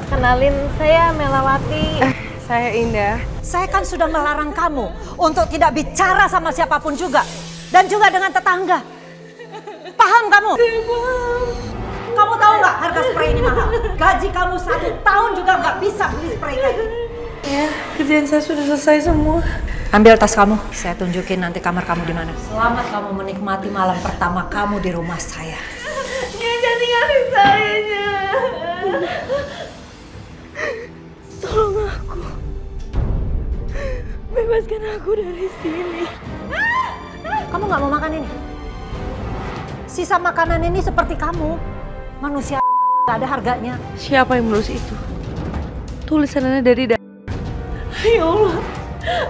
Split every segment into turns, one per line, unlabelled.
Kenalin, saya Melawati.
Saya Indah.
Saya kan sudah melarang kamu untuk tidak bicara sama siapapun juga. Dan juga dengan tetangga. Paham kamu? Kamu tahu nggak harga spray ini mahal? Gaji kamu 1 tahun juga nggak bisa beli spray kayak gini.
Ya, kerjaan saya sudah selesai semua.
Ambil tas kamu, saya tunjukin nanti kamar kamu di mana. Selamat kamu menikmati malam pertama kamu di rumah saya.
Jangan tinggalin saya. Tolong aku. Bebaskan aku dari sini.
Kamu nggak mau makan ini? Sisa makanan ini seperti kamu. Manusia nggak ada harganya.
Siapa yang menulis itu? Tulisannya dari
Ya Allah,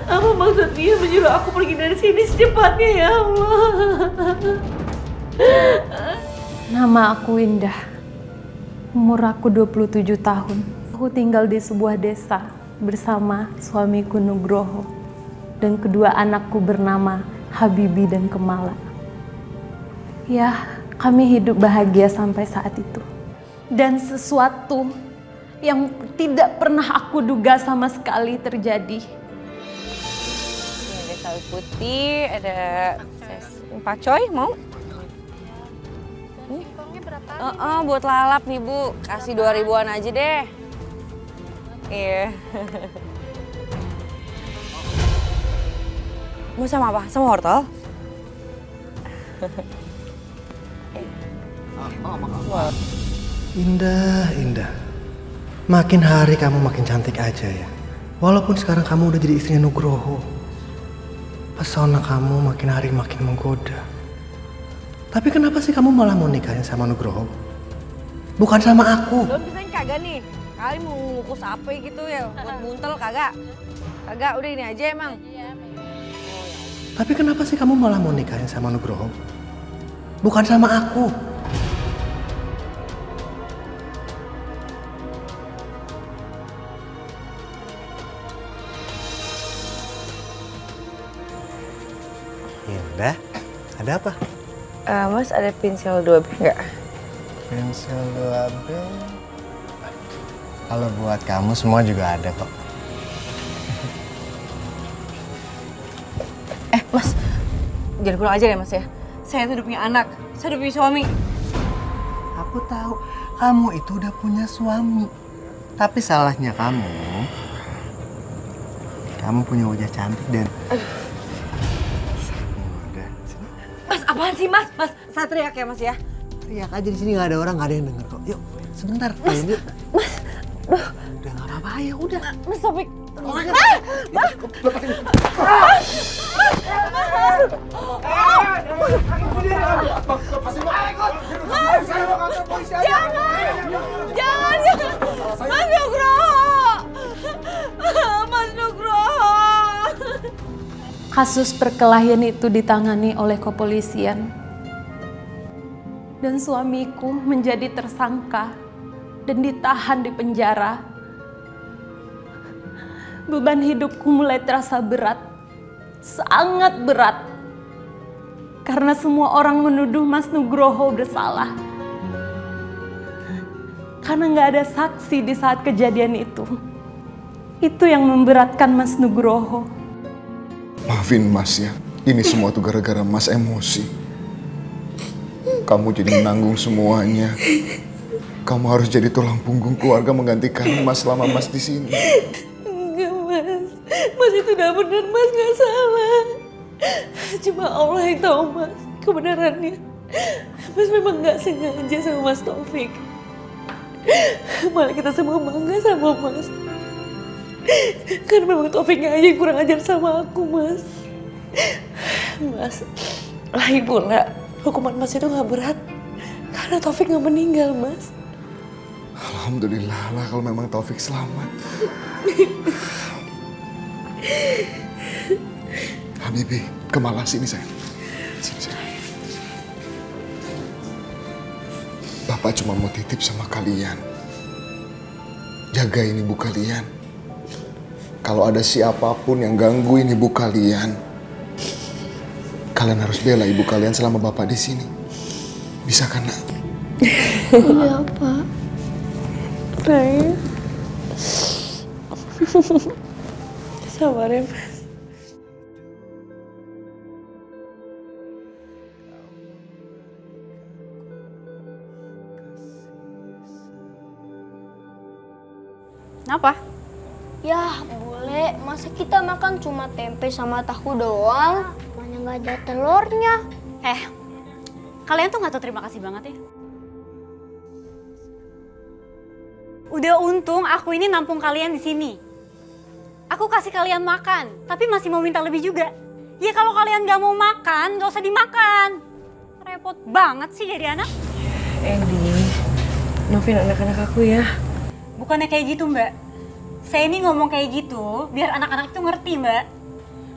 apa maksud dia menyuruh aku pergi dari sini secepatnya ya Allah?
Nama aku Indah. Umur aku 27 tahun. Aku tinggal di sebuah desa bersama suamiku Nugroho dan kedua anakku bernama Habibi dan Kemala. Ya, kami hidup bahagia sampai saat itu. Dan sesuatu yang tidak pernah aku duga sama sekali terjadi.
Ini ada sawi putih, ada Pak Coy, mau? Buat lalap nih Bu, kasih 2.000-an aja deh. Iya. Mau sama apa? Sama wortel?
Indah, Indah. Makin hari kamu makin cantik aja ya. Walaupun sekarang kamu udah jadi istrinya Nugroho. Pesona kamu makin hari makin menggoda. Tapi kenapa sih kamu malah mau nikahin sama Nugroho? Bukan sama aku.
Belum pisahin kagak nih? Kali mau ngukus apa gitu ya, buat buntel kagak? Kagak, udah ini aja emang.
Tapi kenapa sih kamu malah mau nikahin sama Nugroho? Bukan sama aku. Indah, ada apa?
Mas ada pensil 2B nggak?
Pensil 2B. Kalau buat kamu semua juga ada kok.
Mas, jangan kurang ajar ya Mas ya. Saya tuh udah punya anak, saya udah punya suami.
Aku tahu kamu itu udah punya suami. Tapi salahnya kamu punya wajah cantik dan...
Mas, apaan sih Mas? Mas, saya teriak ya Mas ya?
Teriak aja di sini, nggak ada orang, nggak ada yang denger kok. Yuk, sebentar.
Mas,
yuk.
Mas,
Udah nggak apa-apa, ya udah.
Mas Taufik. Jangan, Mas Nugroho. Mas Nugroho.
Kasus perkelahian itu ditangani oleh kepolisian. Dan suamiku menjadi tersangka dan ditahan di penjara. Beban hidupku mulai terasa berat, sangat berat. Karena semua orang menuduh Mas Nugroho bersalah. Karena nggak ada saksi di saat kejadian itu. Itu yang memberatkan Mas Nugroho.
Maafin Mas ya, ini semua tuh gara-gara Mas emosi. Kamu jadi menanggung semuanya. Kamu harus jadi tulang punggung keluarga menggantikan Mas selama Mas di sini.
Enggak Mas, Mas itu udah benar, Mas nggak salah. Cuma Allah yang tahu Mas kebenarannya. Mas memang nggak sengaja sama Mas Taufik. Malah kita semua bangga sama Mas. Karena memang Taufiknya aja yang kurang ajar sama aku, Mas. Mas, lagi pula hukuman Mas itu nggak berat. Karena Taufik nggak meninggal, Mas.
Alhamdulillah lah kalau memang Taufik selamat. Habibi, Kemala sini sayang. Sini sayang. Bapak cuma mau titip sama kalian. Jagain ibu kalian. Kalau ada siapapun yang gangguin ibu kalian, kalian harus bela ibu kalian selama Bapak di sini. Bisa kan, Nak?
Iya, Pak. Baik. Sabar ya, Mas.
Kenapa?
Yah, boleh. Masa kita makan cuma tempe sama tahu doang? Mana nggak ada telurnya?
Kalian tuh nggak tahu terima kasih banget ya. Udah untung aku ini nampung kalian di sini. Aku kasih kalian makan, tapi masih mau minta lebih juga. Ya kalau kalian nggak mau makan, nggak usah dimakan. Repot banget sih jadi anak.
Andy, maafin anak-anak aku ya.
Bukannya kayak gitu mbak. Saya ini ngomong kayak gitu biar anak-anak itu ngerti mbak.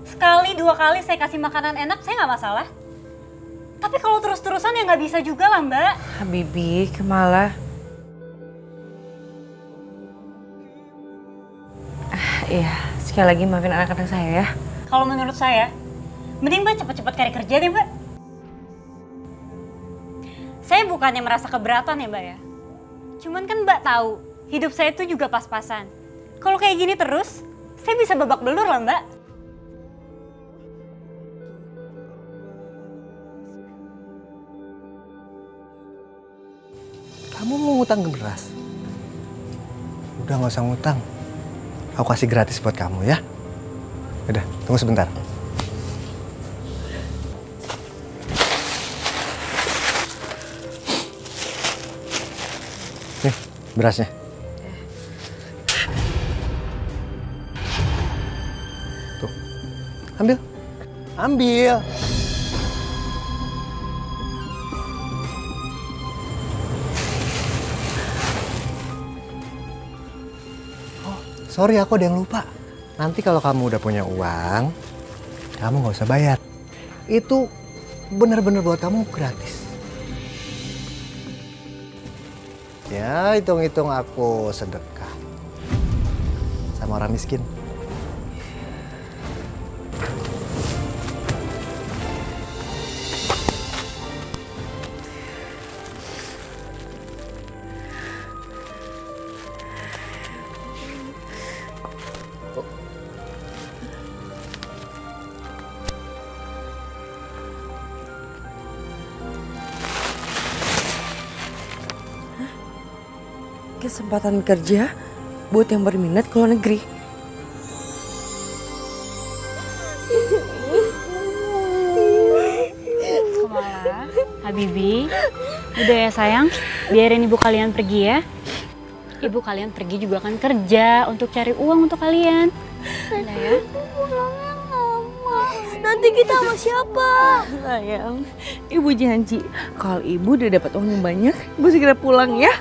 Sekali dua kali saya kasih makanan enak saya nggak masalah. Tapi kalau terus-terusan ya nggak bisa juga lah mbak.
Habibi, Kemala. Iya, sekali lagi maafin anak-anak saya ya.
Kalau menurut saya, mending mbak cepet-cepet cari kerja deh mbak. Saya bukannya merasa keberatan ya mbak ya. Cuman kan mbak tahu, hidup saya itu juga pas-pasan. Kalau kayak gini terus, saya bisa babak belur lah mbak.
Kamu mau ngutang ke beras? Udah nggak usah ngutang. Aku kasih gratis buat kamu ya. Udah, tunggu sebentar. Nih, berasnya. Tuh, ambil. Ambil. Sorry, aku ada yang lupa. Nanti kalau kamu udah punya uang, kamu nggak usah bayar. Itu bener-bener buat kamu gratis. Ya, hitung-hitung aku sedekah sama orang miskin.
Kesempatan kerja buat yang berminat ke luar negeri.
Kemala, Habibi, udah ya sayang, biarin ibu kalian pergi ya. Ibu kalian pergi juga akan kerja untuk cari uang untuk kalian. Udah ya.
Pulangnya lama. Nanti kita sama siapa?
Sayang, ibu janji kalau ibu udah dapat uang yang banyak, ibu segera pulang ya.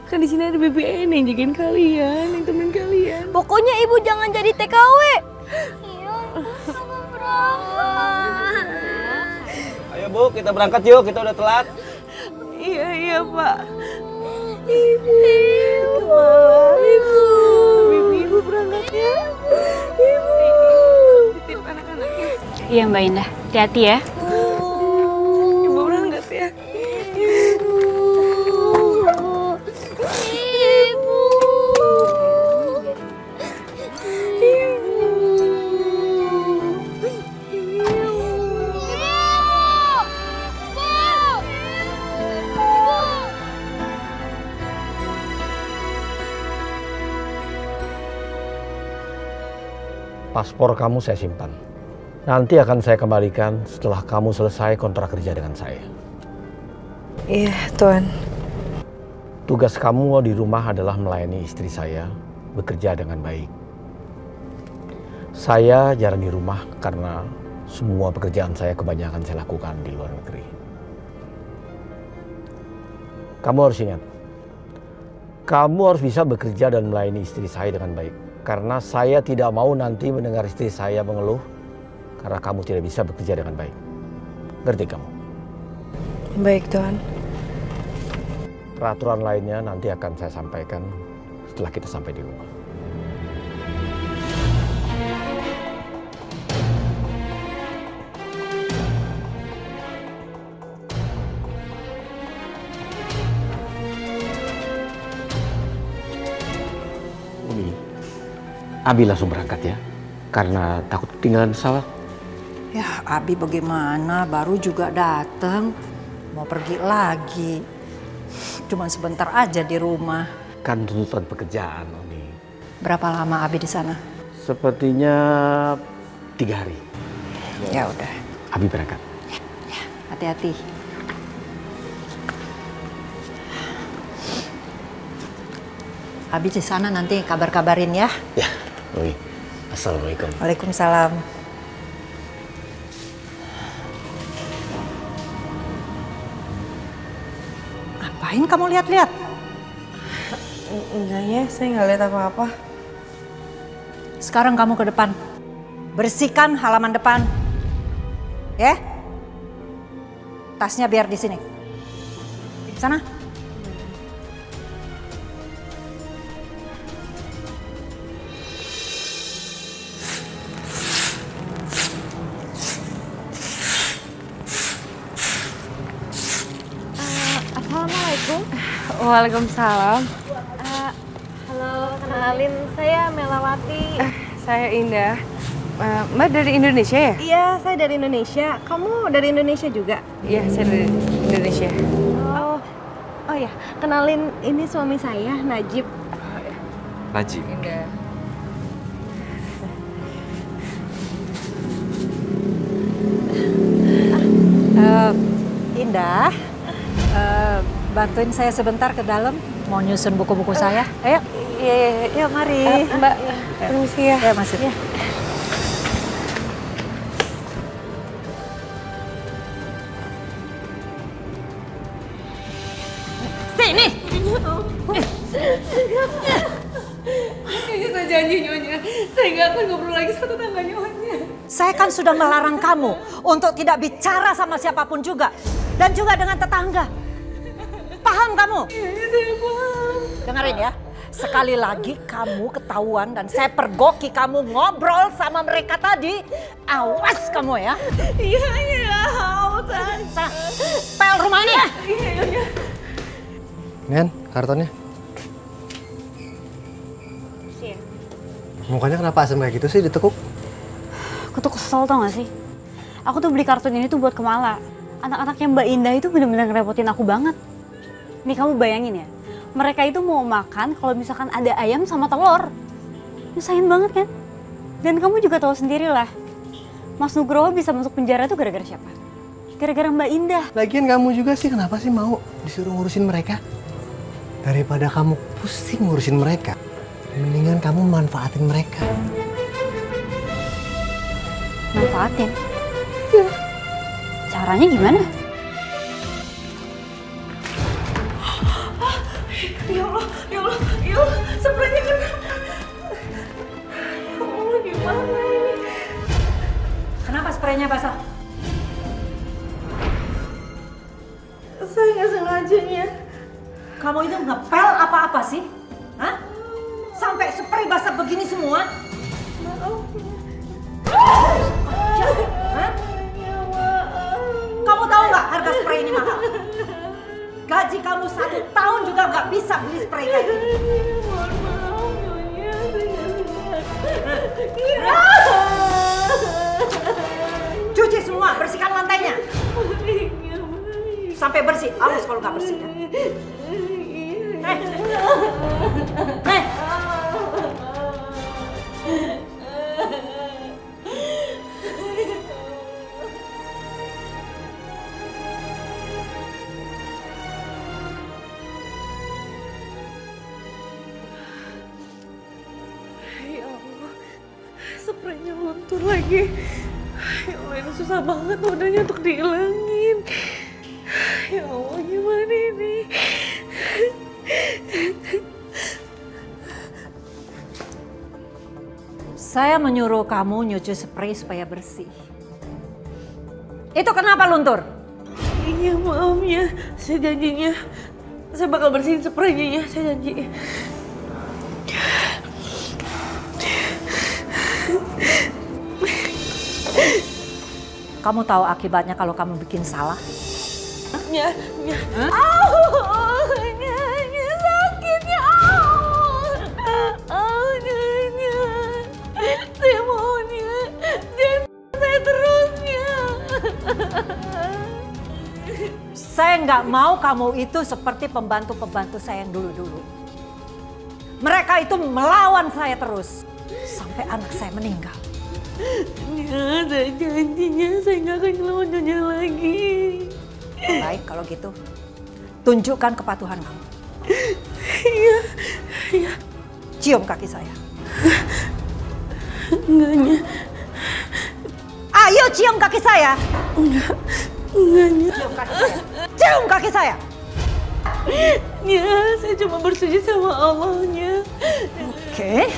Kan di sini ada BBN yang jagain kalian, yang temen kalian.
Pokoknya ibu jangan jadi TKW. Iya, ibu berangkat.
Ayo Bu, kita berangkat yuk, kita udah telat.
Iya Pak.
Ibu.
Ibu berangkat ya. Ibu. Titip anak-anaknya.
Iya Mbak Indah, hati-hati ya.
Ibu berangkat ya.
Paspor kamu saya simpan. Nanti akan saya kembalikan setelah kamu selesai kontrak kerja dengan saya.
Iya, Tuan.
Tugas kamu di rumah adalah melayani istri saya, bekerja dengan baik. Saya jarang di rumah karena semua pekerjaan saya kebanyakan saya lakukan di luar negeri. Kamu harus ingat, kamu harus bisa bekerja dan melayani istri saya dengan baik. Karena saya tidak mau nanti mendengar istri saya mengeluh karena kamu tidak bisa bekerja dengan baik. Ngerti kamu?
Baik, Tuan.
Peraturan lainnya nanti akan saya sampaikan setelah kita sampai di rumah. Abi langsung berangkat ya, karena takut ketinggalan pesawat.
Ya, Abi bagaimana? Baru juga datang, mau pergi lagi. Cuma sebentar aja di rumah.
Kan tuntutan pekerjaan, Oni.
Berapa lama Abi di sana?
Sepertinya 3 hari.
Ya udah.
Abi berangkat.
Ya, hati-hati. Abi di sana nanti kabar-kabarin ya.
Ya, Oni. Assalamualaikum.
Waalaikumsalam. Ngapain kamu lihat-lihat?
Enggak ya, saya nggak lihat apa-apa.
Sekarang kamu ke depan. Bersihkan halaman depan. Ya? Tasnya biar di sini. Sana.
Assalamualaikum.
Waalaikumsalam.
Halo, kenalin saya Melawati.
Saya Indah. Mbak dari Indonesia ya?
Iya, saya dari Indonesia. Kamu dari Indonesia juga?
Iya, saya dari Indonesia.
Oh ya, kenalin ini suami saya, Najib.
Najib.
Indah.
Indah, bantuin saya sebentar ke dalam. Mau nyusun buku-buku saya. Ayo. Iya, mari.
Mbak, permisi ya.
Ya, masuk. Ya. Sini.
Kayaknya saya janji Nyonya, saya nggak akan ngobrol lagi sama tetangga Nyonya.
Saya kan sudah melarang kamu untuk tidak bicara sama siapapun juga. Dan juga dengan tetangga. Paham kamu?
Iya, saya paham.
Dengerin ya. Sekali lagi kamu ketahuan dan saya pergoki kamu ngobrol sama mereka tadi. Awas kamu ya.
Iya, awas.
Pel rumah ini.
Iya, Nyonya.
Nen, kartonnya. Mukanya kenapa asem kayak gitu sih ditekuk?
Aku tuh kesel tau gak sih? Aku tuh beli kartun ini tuh buat Kemala. Anak-anaknya Mbak Indah itu bener-bener ngerepotin aku banget. Nih kamu bayangin ya, mereka itu mau makan kalau misalkan ada ayam sama telur. Nyusahin banget kan? Dan kamu juga tahu sendiri lah, Mas Nugroho bisa masuk penjara tuh gara-gara siapa? Gara-gara Mbak Indah.
Lagian kamu juga sih kenapa sih mau disuruh ngurusin mereka? Daripada kamu pusing ngurusin mereka, mendingan kamu manfaatin mereka.
Manfaatin? Iya. Caranya gimana?
Ya Allah, spraynya kena. Ya Allah, gimana ini?
Kenapa spraynya basah?
Saya nggak sengaja ya.
Kamu itu ngepel apa-apa sih? Hah? Sampai spray basah begini semua? Hah? Kamu tahu nggak harga spray ini mahal? Gaji kamu 1 tahun juga nggak bisa beli spray kayak gini.
Mohon maaf, Nyonya.
Cuci semua, bersihkan lantainya. Sampai bersih, awas kalau nggak bersih. Ya.
Ya Allah, spraynya luntur lagi. Ya Allah, ini susah banget wadahnya untuk dihilangin. Ya Allah, gimana ini?
Saya menyuruh kamu nyuci spray supaya bersih. Itu kenapa luntur?
Iya, maaf ya. Saya janjinya, saya bakal bersihin spraynya ya, saya janji.
Kamu tahu akibatnya kalau kamu bikin salah?
Ya. Sakitnya.
nggak mau kamu itu seperti pembantu-pembantu saya yang dulu-dulu. Mereka itu melawan saya terus sampai anak saya meninggal.
Ya, saya janjinya saya nggak akan ngelawan Nyonya lagi.
Baik kalau gitu, tunjukkan kepatuhan kamu.
Iya, iya.
Cium kaki saya.
Enggaknya.
Ayo cium kaki saya.
Enggaknya.
Cium kaki saya. Cium kaki saya.
Ya, saya cuma bersuci sama Allahnya.
Oke.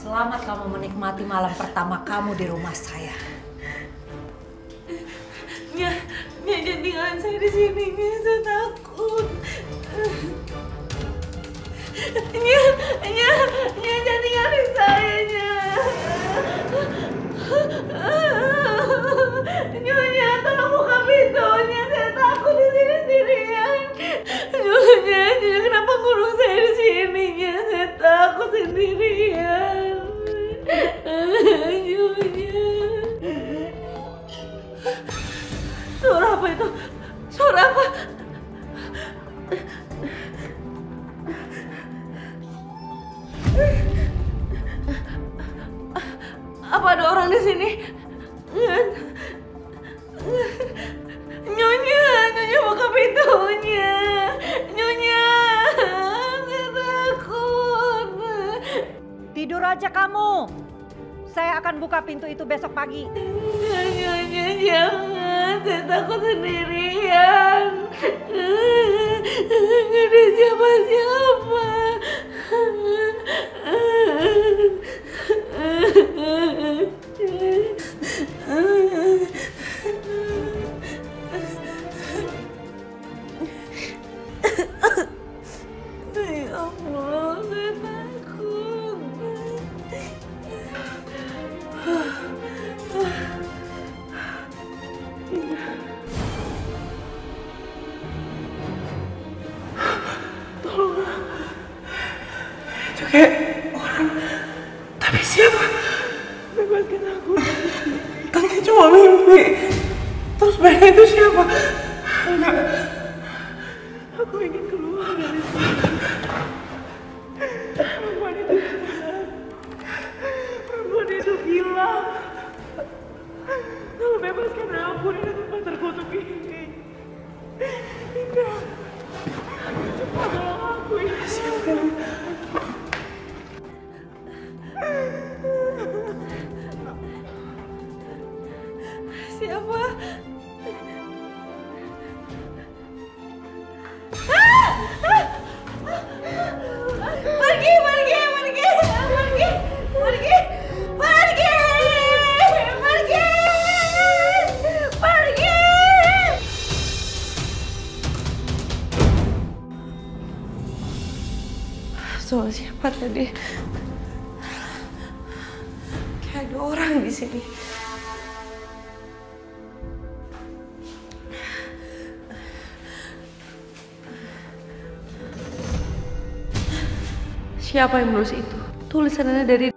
Selamat kamu menikmati malam pertama kamu di rumah saya.
Nya, jangan tinggalin saya di sini, Nya, saya takut. Nya, jangan tinggalin saya, Nya. Nyonya, tolong buka pintunya, saya takut di sini sendirian. Nyonya, kenapa ngurung saya di sini, Nya? Saya takut sendirian. Nyonya. Suara apa itu? Suara apa? Apa ada orang di sini? Nyonya buka pintunya. Nyonya, saya takut.
Tidur aja kamu. Saya akan buka pintu itu besok pagi.
Nyonya, jangan. Saya takut sendirian. Nggak ada siapa-siapa. Ya Allah, saya takut. Tolong. Itu kayak orang. Tapi siapa? Bebaskan aku. Tadi cuma mimpi. Terus mereka itu siapa? Enggak. Aku ingin keluar dari sini. Perempuan itu jahat. Perempuan itu gila. Tolong bebaskan aku dari tempat terkutuk ini. Indah. Cepat tolong aku ini. Siapa? Siapa? Pergi. Soal siapa tadi? Kayak ada orang di sini. Siapa yang menulis itu? Tulisannya dari...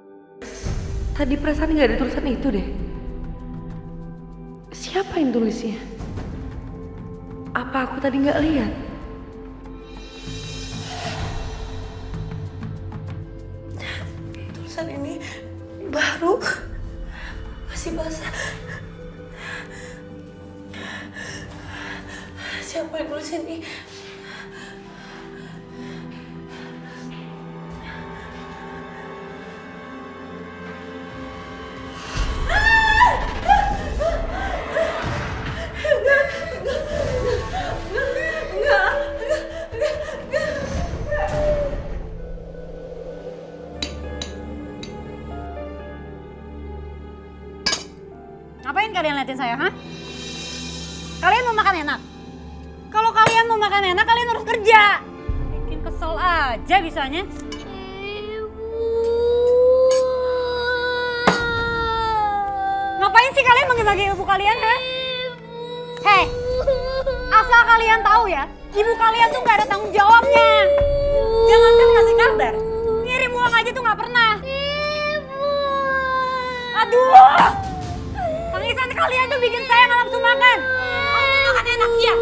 Tadi perasaan nggak ada tulisan itu deh. Siapa yang tulisnya? Apa aku tadi nggak lihat? Tulisan ini baru, masih basah. Siapa yang tulis ini?
Ngapain kalian liatin saya, ha? Kalian mau makan enak? Kalau kalian mau makan enak, kalian harus kerja. Bikin kesel aja bisanya. Ngapain sih kalian bagi-bagi ilmu kalian, ha? Hei, Asal kalian tahu ya, ibu kalian tuh nggak ada tanggung jawabnya. Jangankan ngasih kabar, ngirim uang aja tuh nggak pernah. Aduh, tangisan kalian tuh bikin saya nggak nafsu makan. Kamu makan enak, iya.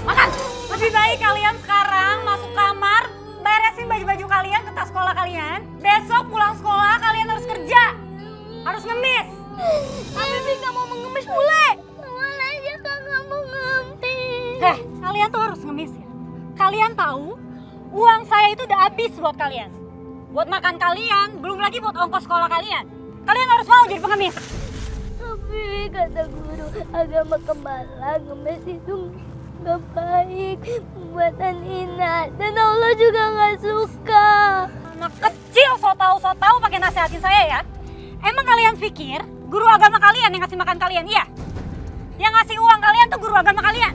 Makan. Lebih baik kalian sekarang masuk kamar, beresin baju-baju kalian ke tas sekolah kalian. Besok pulang sekolah kalian harus kerja, harus ngemis.
Bibi nggak mau mengemis bule. Mana aja kagak mau ngemis.
Kalian tuh harus ngemis ya. Kalian tahu uang saya itu udah habis buat kalian. Buat makan kalian, belum lagi buat ongkos sekolah kalian. Kalian harus mau jadi pengemis.
Tapi kata guru agama Kemala, ngemis itu nggak baik, buatan hina, dan Allah juga nggak suka.
Anak kecil so tahu pakai nasihatin saya ya. Emang kalian pikir guru agama kalian yang ngasih makan kalian, iya? Yang ngasih uang kalian tuh guru agama kalian.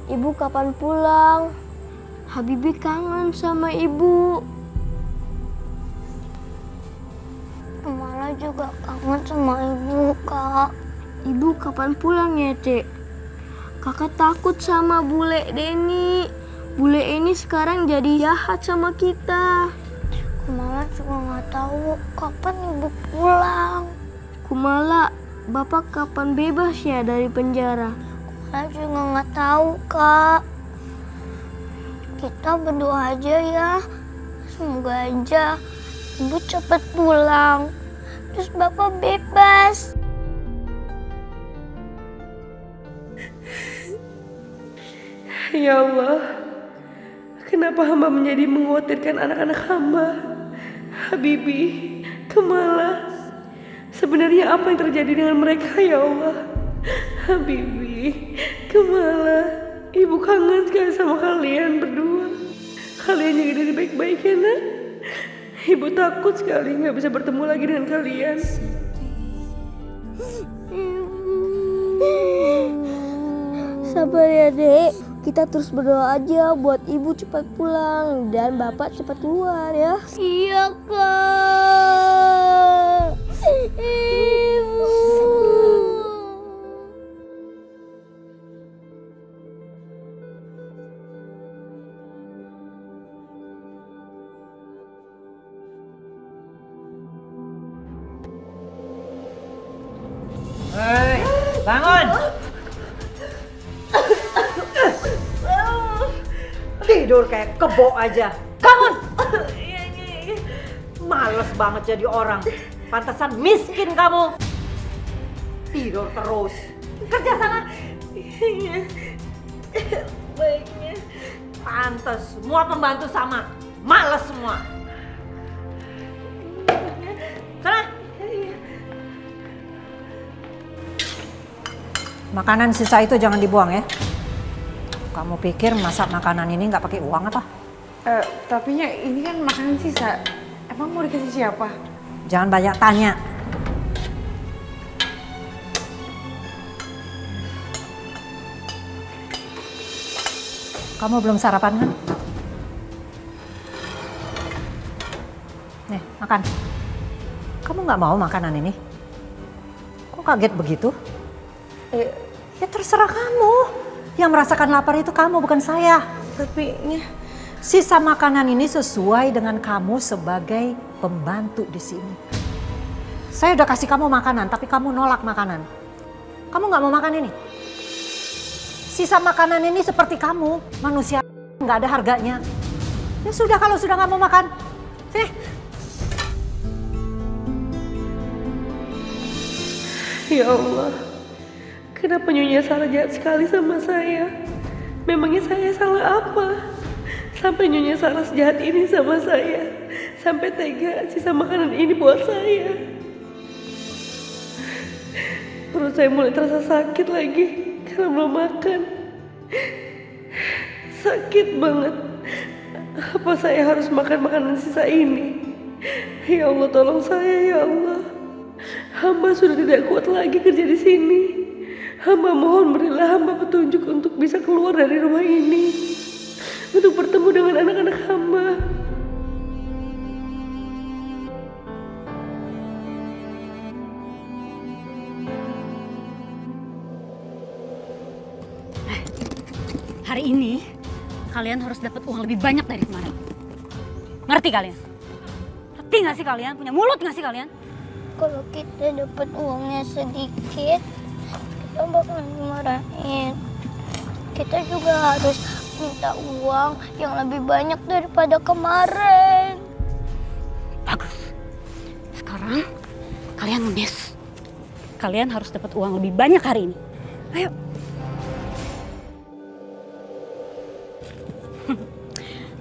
Ibu kapan pulang? Habibi kangen sama ibu. Kemala juga kangen sama ibu, Kak. Ibu kapan pulang ya, Cek? Kakak takut sama bule Deni. Bule ini sekarang jadi jahat sama kita. Kumala juga nggak tahu kapan ibu pulang. Kumala, bapak kapan bebas ya dari penjara? Kumala juga nggak tahu, Kak. Kita berdoa aja ya. Semoga aja ibu cepat pulang. Terus bapak bebas.
Ya Allah, kenapa hamba menjadi mengkhawatirkan anak-anak hamba? Habibi, Kemala, sebenarnya apa yang terjadi dengan mereka ya Allah? Habibi, Kemala, ibu kangen sekali sama kalian berdua. Kalian jaga diri baik-baik ya nak. Ibu takut sekali nggak bisa bertemu lagi dengan kalian.
Sabar ya dek, kita terus berdoa aja buat ibu cepat pulang dan bapak cepat keluar ya. Iya kak. Ibu.
Hei, bangun! Tidur kayak kebo aja. Bangun! Males banget jadi orang. Pantesan miskin kamu. Tidur terus. Kerja sana.
Baiknya.
Pantes, semua pembantu sama. Males semua. Sana. Makanan sisa itu jangan dibuang ya. Kamu pikir masak makanan ini nggak pakai uang apa?
Tapinya ini kan makanan sisa. Emang mau dikasih siapa?
Jangan banyak tanya. Kamu belum sarapan kan? Nih, makan. Kamu nggak mau makanan ini? Kok kaget begitu? Ya terserah kamu. Yang merasakan lapar itu kamu, bukan saya.
Tapi
sisa makanan ini sesuai dengan kamu sebagai pembantu di sini. Saya udah kasih kamu makanan, tapi kamu nolak makanan. Kamu nggak mau makan ini? Sisa makanan ini seperti kamu, manusia nggak ada harganya. Ya sudah, kalau sudah nggak mau makan, sini.
Ya Allah, kenapa Nyonya Sarah jahat sekali sama saya? Memangnya saya salah apa? Sampai Nyonya Sarah sejahat ini sama saya. Sampai tega sisa makanan ini buat saya. Perut saya mulai terasa sakit lagi karena belum makan. Sakit banget. Apa saya harus makan makanan sisa ini? Ya Allah, tolong saya ya Allah. Hamba sudah tidak kuat lagi kerja di sini. Hamba mohon berilah hamba petunjuk untuk bisa keluar dari rumah ini, untuk bertemu dengan anak-anak hamba.
Hari ini kalian harus dapat uang lebih banyak dari kemarin. Ngerti kalian? Ngerti nggak sih kalian? Punya mulut nggak sih kalian?
Kalau kita dapat uangnya sedikit, kita bakalan dimarahin. Kita juga harus minta uang yang lebih banyak daripada kemarin.
Bagus. Sekarang kalian ngemis. Kalian harus dapat uang lebih banyak hari ini. Ayo.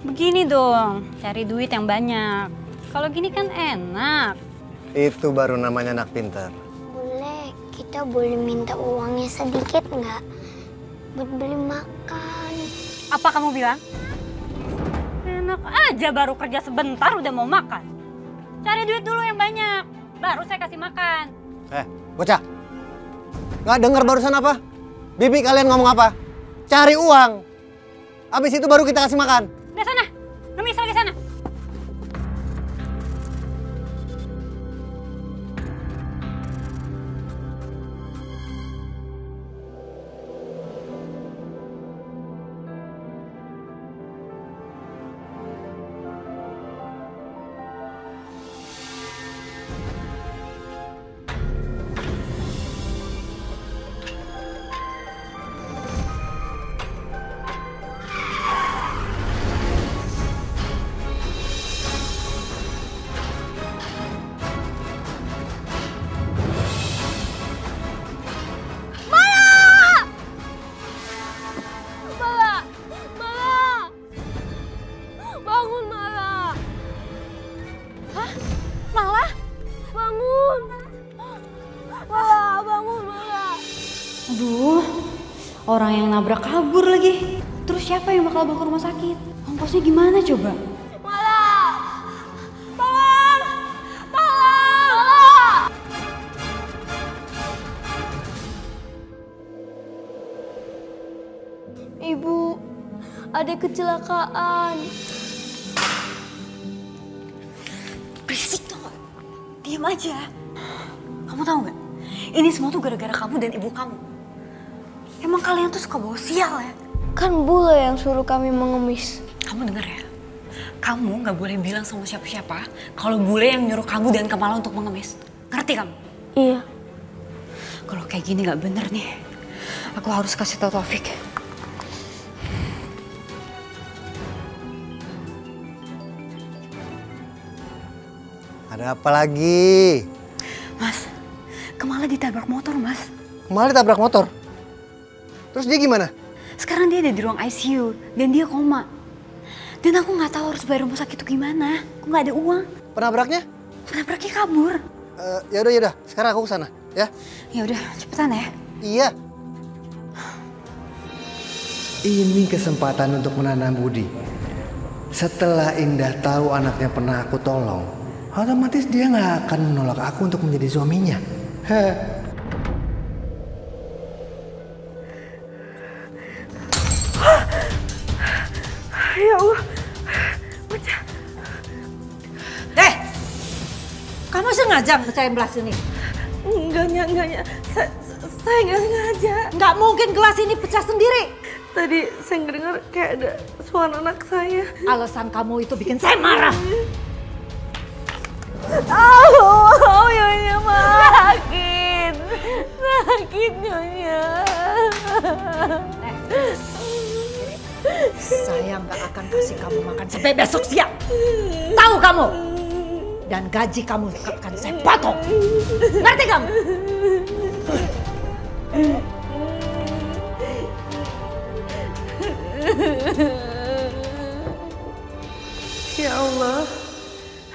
Begini dong, cari duit yang banyak. Kalau gini kan enak.
Itu baru namanya anak pintar.
Kita boleh minta uangnya sedikit nggak? Buat beli makan.
Apa kamu bilang? Enak aja baru kerja sebentar udah mau makan. Cari duit dulu yang banyak, baru saya kasih makan.
Bocah. Nggak dengar barusan apa? Bibi kalian ngomong apa? Cari uang. Habis itu baru kita kasih makan.
Udah sana, ngemis lagi sana. Orang yang nabrak kabur lagi. Terus siapa yang bakal bawa ke rumah sakit? Ongkosnya gimana coba?
Ibu, ada kecelakaan.
Berisik tuh. Diam aja. Kamu tahu nggak? Ini semua tuh gara-gara kamu dan ibu kamu. Emang kalian tuh suka bawa sial ya?
Kan bule yang suruh kami mengemis.
Kamu denger ya? Kamu nggak boleh bilang sama siapa-siapa kalau bule yang nyuruh kamu dan Kamala untuk mengemis. Ngerti kamu?
Iya.
Kalau kayak gini nggak bener nih. Aku harus kasih tahu Taufik.
Ada apa lagi?
Mas, Kamala ditabrak motor, Mas.
Kamala ditabrak motor? Terus dia gimana?
Sekarang dia ada di ruang ICU dan dia koma. Dan aku nggak tahu harus bayar rumah sakit itu gimana. Aku nggak ada uang.
Penabraknya?
Penabraknya kabur.
Yaudah. Sekarang aku kesana, ya?
Ya udah, cepetan ya.
Iya. Ini kesempatan untuk menanam budi. Setelah Indah tahu anaknya pernah aku tolong, otomatis dia nggak akan menolak aku untuk menjadi suaminya.
Ya Allah, pecah.
Kamu sengaja mecahin gelas ini?
Enggak. Saya nggak sengaja.
Nggak mungkin gelas ini pecah sendiri.
Tadi saya dengar kayak ada suara anak saya.
Alasan kamu itu bikin saya marah.
Nyonya sakit Nyonya.
Saya nggak akan kasih kamu makan sampai besok siang. Tahu kamu? Dan gaji kamu akan saya potong. Ngerti kamu?
Ya Allah,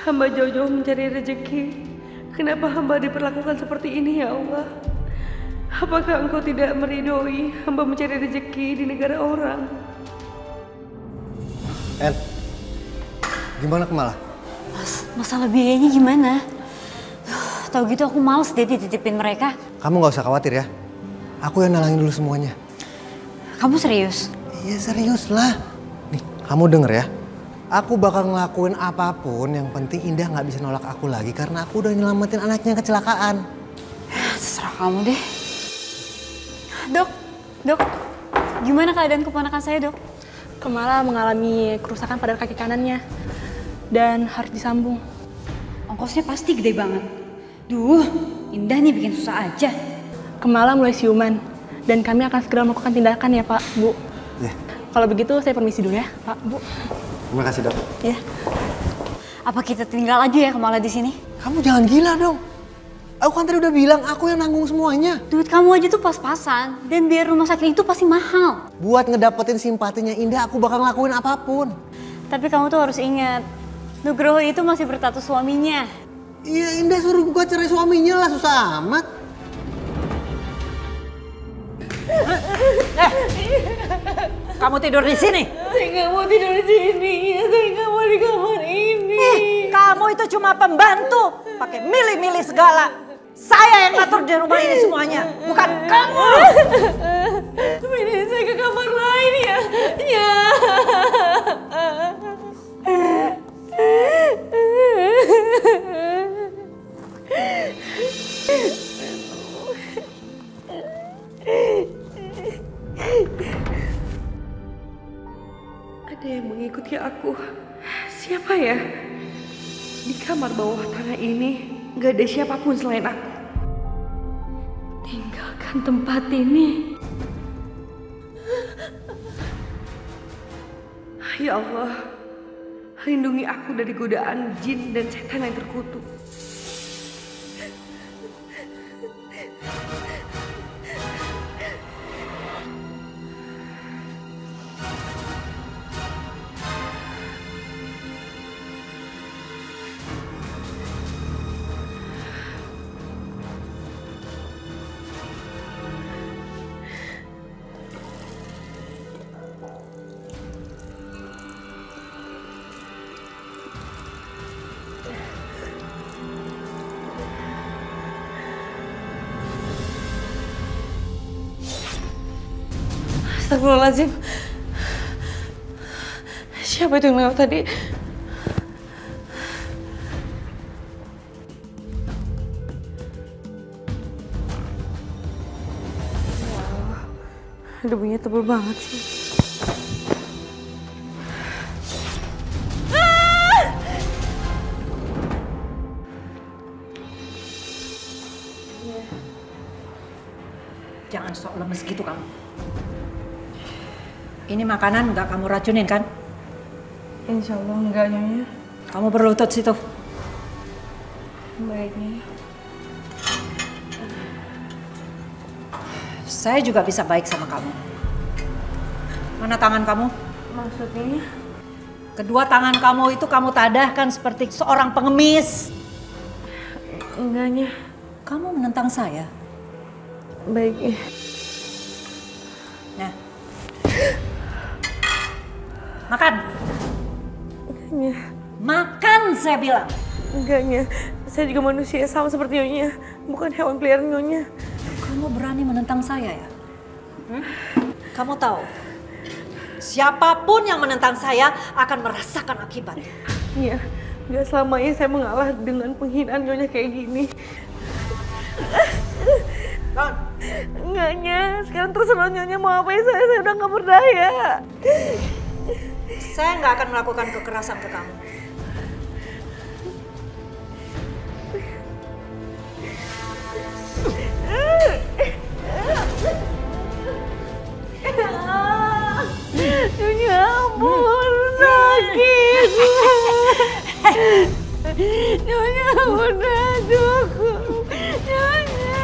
hamba jauh-jauh mencari rezeki. Kenapa hamba diperlakukan seperti ini ya Allah? Apakah engkau tidak meridhoi hamba mencari rezeki di negara orang?
Gimana Kamala?
Mas, masalah biayanya gimana? Tahu gitu aku males deh dititipin mereka.
Kamu gak usah khawatir ya. Aku yang nalangin dulu semuanya.
Kamu serius?
Iya serius lah. Nih, kamu denger ya. Aku bakal ngelakuin apapun, yang penting Indah gak bisa nolak aku lagi karena aku udah nyelamatin anaknya yang kecelakaan.
Terserah kamu deh. Dok, gimana keadaan keponakan saya, Dok?
Kemala mengalami kerusakan pada kaki kanannya dan harus disambung.
Ongkosnya pasti gede banget. Duh, Indah nih bikin susah aja.
Kemala mulai siuman dan kami akan segera melakukan tindakan ya Pak, Bu.
Ya.
Kalau begitu saya permisi dulu ya Pak, Bu.
Terima kasih dok.
Ya. Apa kita tinggal aja ya Kemala di sini?
Kamu jangan gila dong. Aku kan tadi udah bilang aku yang nanggung semuanya.
Duit kamu aja tuh pas-pasan dan biar rumah sakit itu pasti mahal.
Buat ngedapetin simpatinya Indah aku bakal ngelakuin apapun.
Tapi kamu tuh harus ingat, Nugroho itu masih berstatus suaminya.
Iya, Indah suruh gua cerai suaminya lah, susah amat.
Kamu tidur di sini?
Saya nggak mau tidur di sini. Saya nggak mau di kamar ini.
Kamu itu cuma pembantu, pakai milih-milih segala. Saya yang ngatur di rumah ini semuanya, bukan kamu.
Pindahin saya ke kamar lain ya. Ya.
Ada yang mengikuti aku. Siapa ya? Di kamar bawah tanah ini gak ada siapapun selain aku. Tinggalkan tempat ini. Ya Allah, lindungi aku dari godaan jin dan setan yang terkutuk.
Astagfirullahaladzim. Siapa itu yang lewat tadi? Wow, debunya tebal banget sih.
Jangan sok lemes gitu kamu. Ini makanan nggak kamu racunin kan?
Insya Allah enggak, Nyonya.
Kamu berlutut situ.
Baiknya.
Saya juga bisa baik sama kamu. Mana tangan kamu?
Maksudnya?
Kedua tangan kamu itu kamu tadahkan seperti seorang pengemis.
Enggaknya.
Kamu menentang saya.
Baiknya.
Nah. Makan.
Enggaknya.
Makan saya bilang.
Enggaknya. Saya juga manusia sama seperti Nyonya. Bukan hewan peliharaan Nyonya.
Kamu berani menentang saya ya? Kamu tahu, siapapun yang menentang saya akan merasakan akibat.
Iya, gak selamanya saya mengalah dengan penghinaan Nyonya kayak gini. Enggaknya, sekarang terserah Nyonya mau apain saya udah gak berdaya.
Saya nggak akan melakukan kekerasan ke kamu.
Nyonya ampun, sakit. Nyonya udah cukup. Nyonya.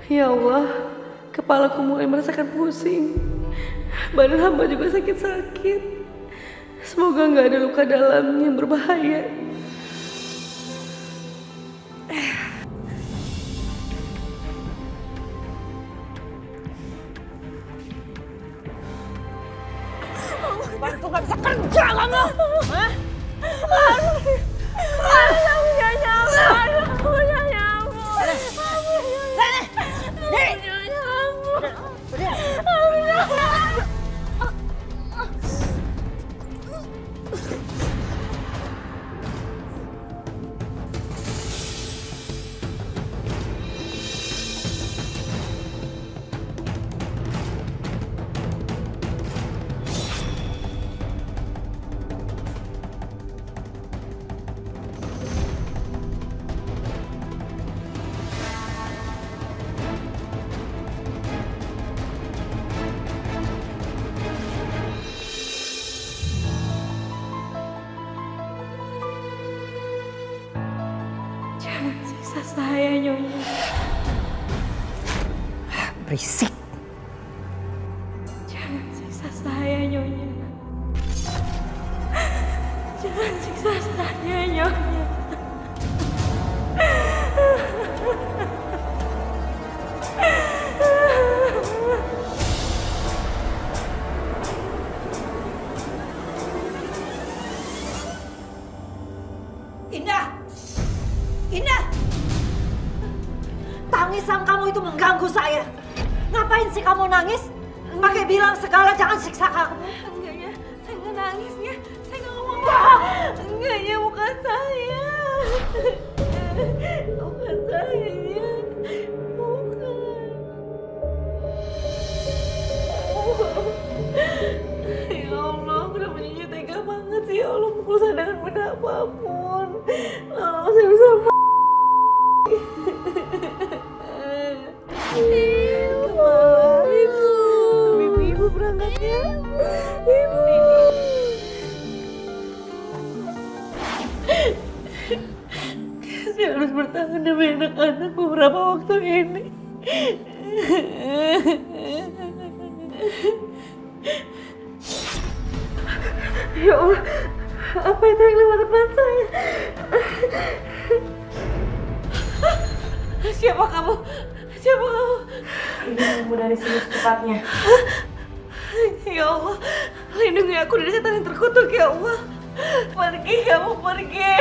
Ya Allah, kepalaku mulai merasakan pusing. Badan hamba juga sakit-sakit. Semoga nggak ada luka dalam yang berbahaya.
Bantu gak bisa kerja kamu. Hah?
Aku gak nyampe. Aku gak nyampe.
Jangan siksa saya, Nyonya.
Berisik.
Jangan siksa saya, Nyonya. Jangan siksa saya, Nyonya.
Indah! Indah! Tangisan kamu itu mengganggu saya. Ngapain sih kamu nangis? Pakai bilang segala, jangan siksa kamu.
Enggaknya, saya nggak nangisnya. Saya nggak ngomong apa. Enggaknya, bukan saya. Bukan saya. Ya Allah, kenapa Nyonya tega banget sih? Ya Allah, pukul saya dengan benda apapun. Lama saya bisa Ibu berangkat ya. Ibu. Saya harus bertahan demi anak-anak beberapa waktu ini. Ya Allah, apa itu yang lewat depan saya? Siapa kamu? Siapa kamu?
Ibu dari sini secepatnya.
Ya Allah, lindungi aku dari setan yang terkutuk ya Allah. Pergi, kamu pergi.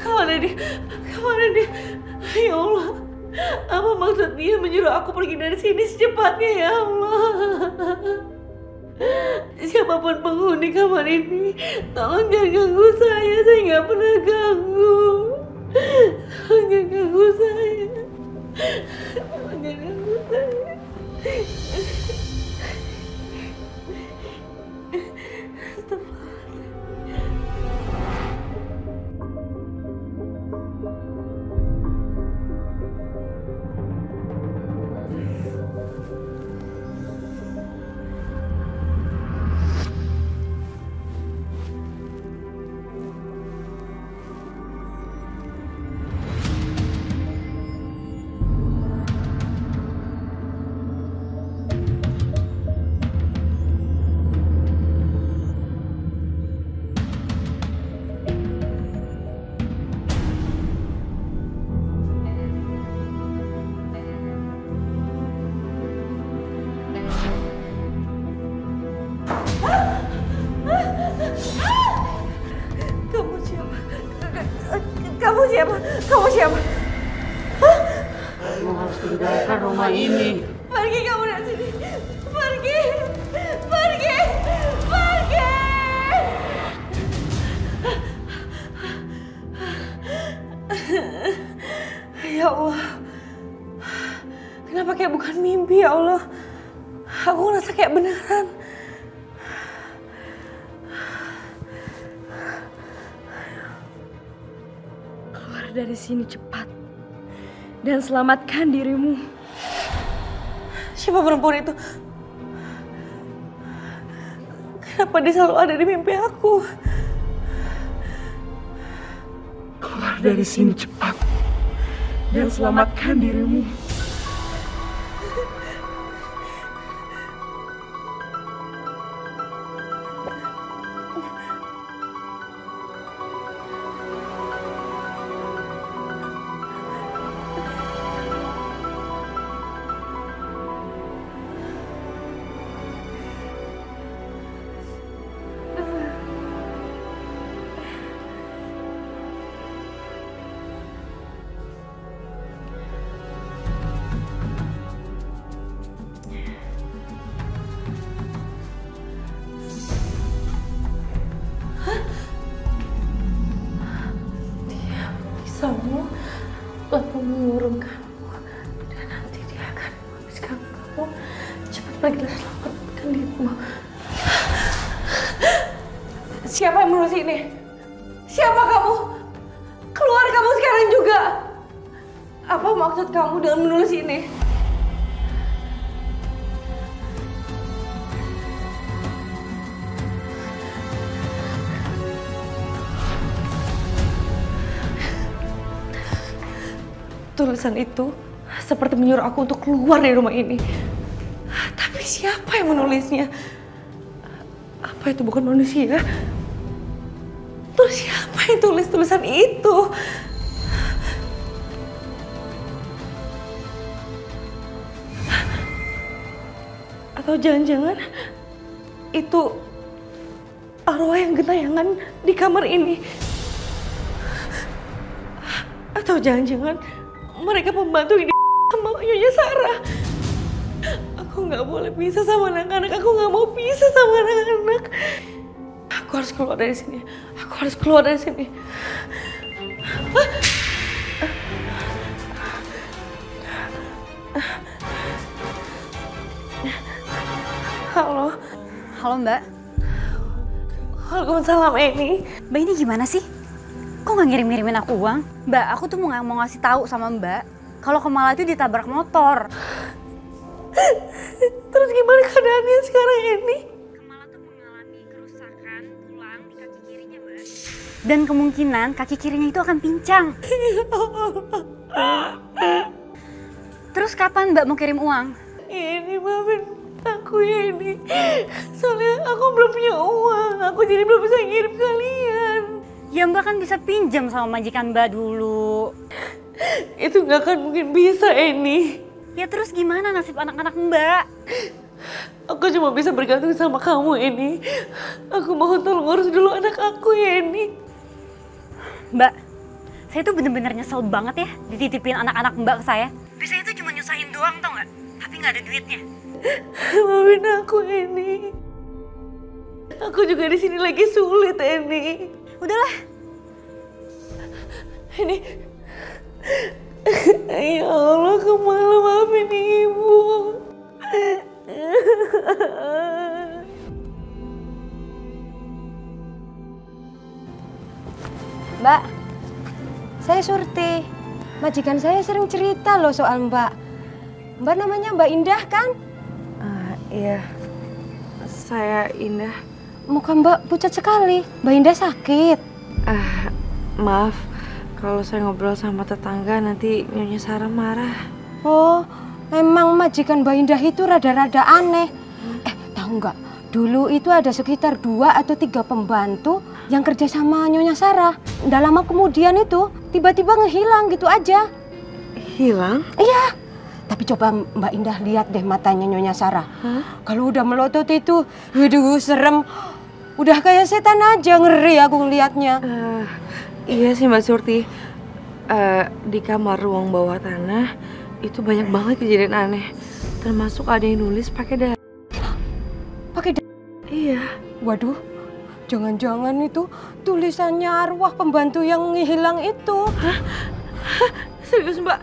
Kemana dia? Kemana dia? Ya Allah, apa maksud dia menyuruh aku pergi dari sini secepatnya ya Allah? Siapapun penghuni kamar ini, tolong jangan ganggu saya nggak pernah ganggu. Tolong jangan ganggu saya. Tolong jangan ganggu saya. Kamu siapa? Kamu siapa?
Kamu harus tinggalkan rumah ini.
Pergi kamu dari sini. Pergi. Pergi. Pergi. Ya Allah. Kenapa kayak bukan mimpi ya Allah? Aku ngerasa kayak beneran.
Dari sini cepat dan selamatkan dirimu.
Siapa perempuan itu? Kenapa dia selalu ada di mimpi aku?
Keluar dari sini cepat dan selamatkan dirimu.
Pergilah selamatkan dirimu. Siapa yang menulis ini? Siapa kamu? Keluar kamu sekarang juga. Apa maksud kamu dengan menulis ini? Tulisan itu seperti menyuruh aku untuk keluar dari rumah ini. Tapi siapa yang menulisnya? Apa itu bukan manusia? Terus siapa yang tulis tulisan itu? Atau jangan-jangan itu arwah yang gentayangan di kamar ini? Atau jangan-jangan mereka pembantu ini sama Nyonya Sarah? Aku nggak boleh pisah sama anak-anak. Aku nggak mau pisah sama anak-anak. Aku harus keluar dari sini. Aku harus keluar dari sini. Halo.
Halo Mbak.
Waalaikumsalam Eni.
Mbak ini gimana sih? Kok nggak ngirim-ngirimin aku uang? Mbak, aku tuh mau ngasih tahu sama Mbak kalau Kemala itu ditabrak motor.
Terus gimana keadaannya sekarang ini?
Kemala tuh mengalami kerusakan tulang di kaki kirinya, Mbak. Dan kemungkinan kaki kirinya itu akan pincang. Terus kapan Mbak mau kirim uang?
Ini maafin aku ya ini. Soalnya aku belum punya uang. Aku jadi belum bisa ngirim kalian.
Ya Mbak kan bisa pinjam sama majikan Mbak dulu.
Itu nggak akan mungkin bisa Eni.
Ya terus gimana nasib anak-anak Mbak?
Aku cuma bisa bergantung sama kamu Eni. Aku mohon tolong urus dulu anak aku ya Eni.
Mbak, saya tuh bener-bener nyesel banget ya dititipin anak-anak Mbak ke saya. Biasanya tuh cuma nyusahin doang tau nggak? Tapi nggak ada duitnya.
Maafin aku Eni. Aku juga di sini lagi sulit Eni.
Udahlah.
Ini. Ya Allah, Kemala maafin Ibu.
Mbak, saya Surti. Majikan saya sering cerita loh soal Mbak. Mbak namanya Mbak Indah kan?
Iya, saya Indah.
Muka Mbak pucat sekali. Mbak Indah sakit.
Maaf, kalau saya ngobrol sama tetangga nanti Nyonya Sarah marah.
Oh, emang majikan Mbak Indah itu rada-rada aneh. Tahu nggak? Dulu itu ada sekitar 2 atau 3 pembantu yang kerja sama Nyonya Sarah. Nggak lama kemudian itu tiba-tiba ngehilang gitu aja.
Hilang?
Iya. Tapi coba Mbak Indah lihat deh matanya Nyonya Sarah. Kalau udah melotot itu, waduh serem. Udah kayak setan aja, ngeri aku ngeliatnya.
Iya sih Mbak Surti. Di kamar ruang bawah tanah itu banyak banget kejadian aneh. Termasuk ada yang nulis pakai darah.
Pakai darah?
Iya.
Waduh, jangan-jangan itu tulisannya arwah pembantu yang ngihilang itu.
Hah? Serius Mbak?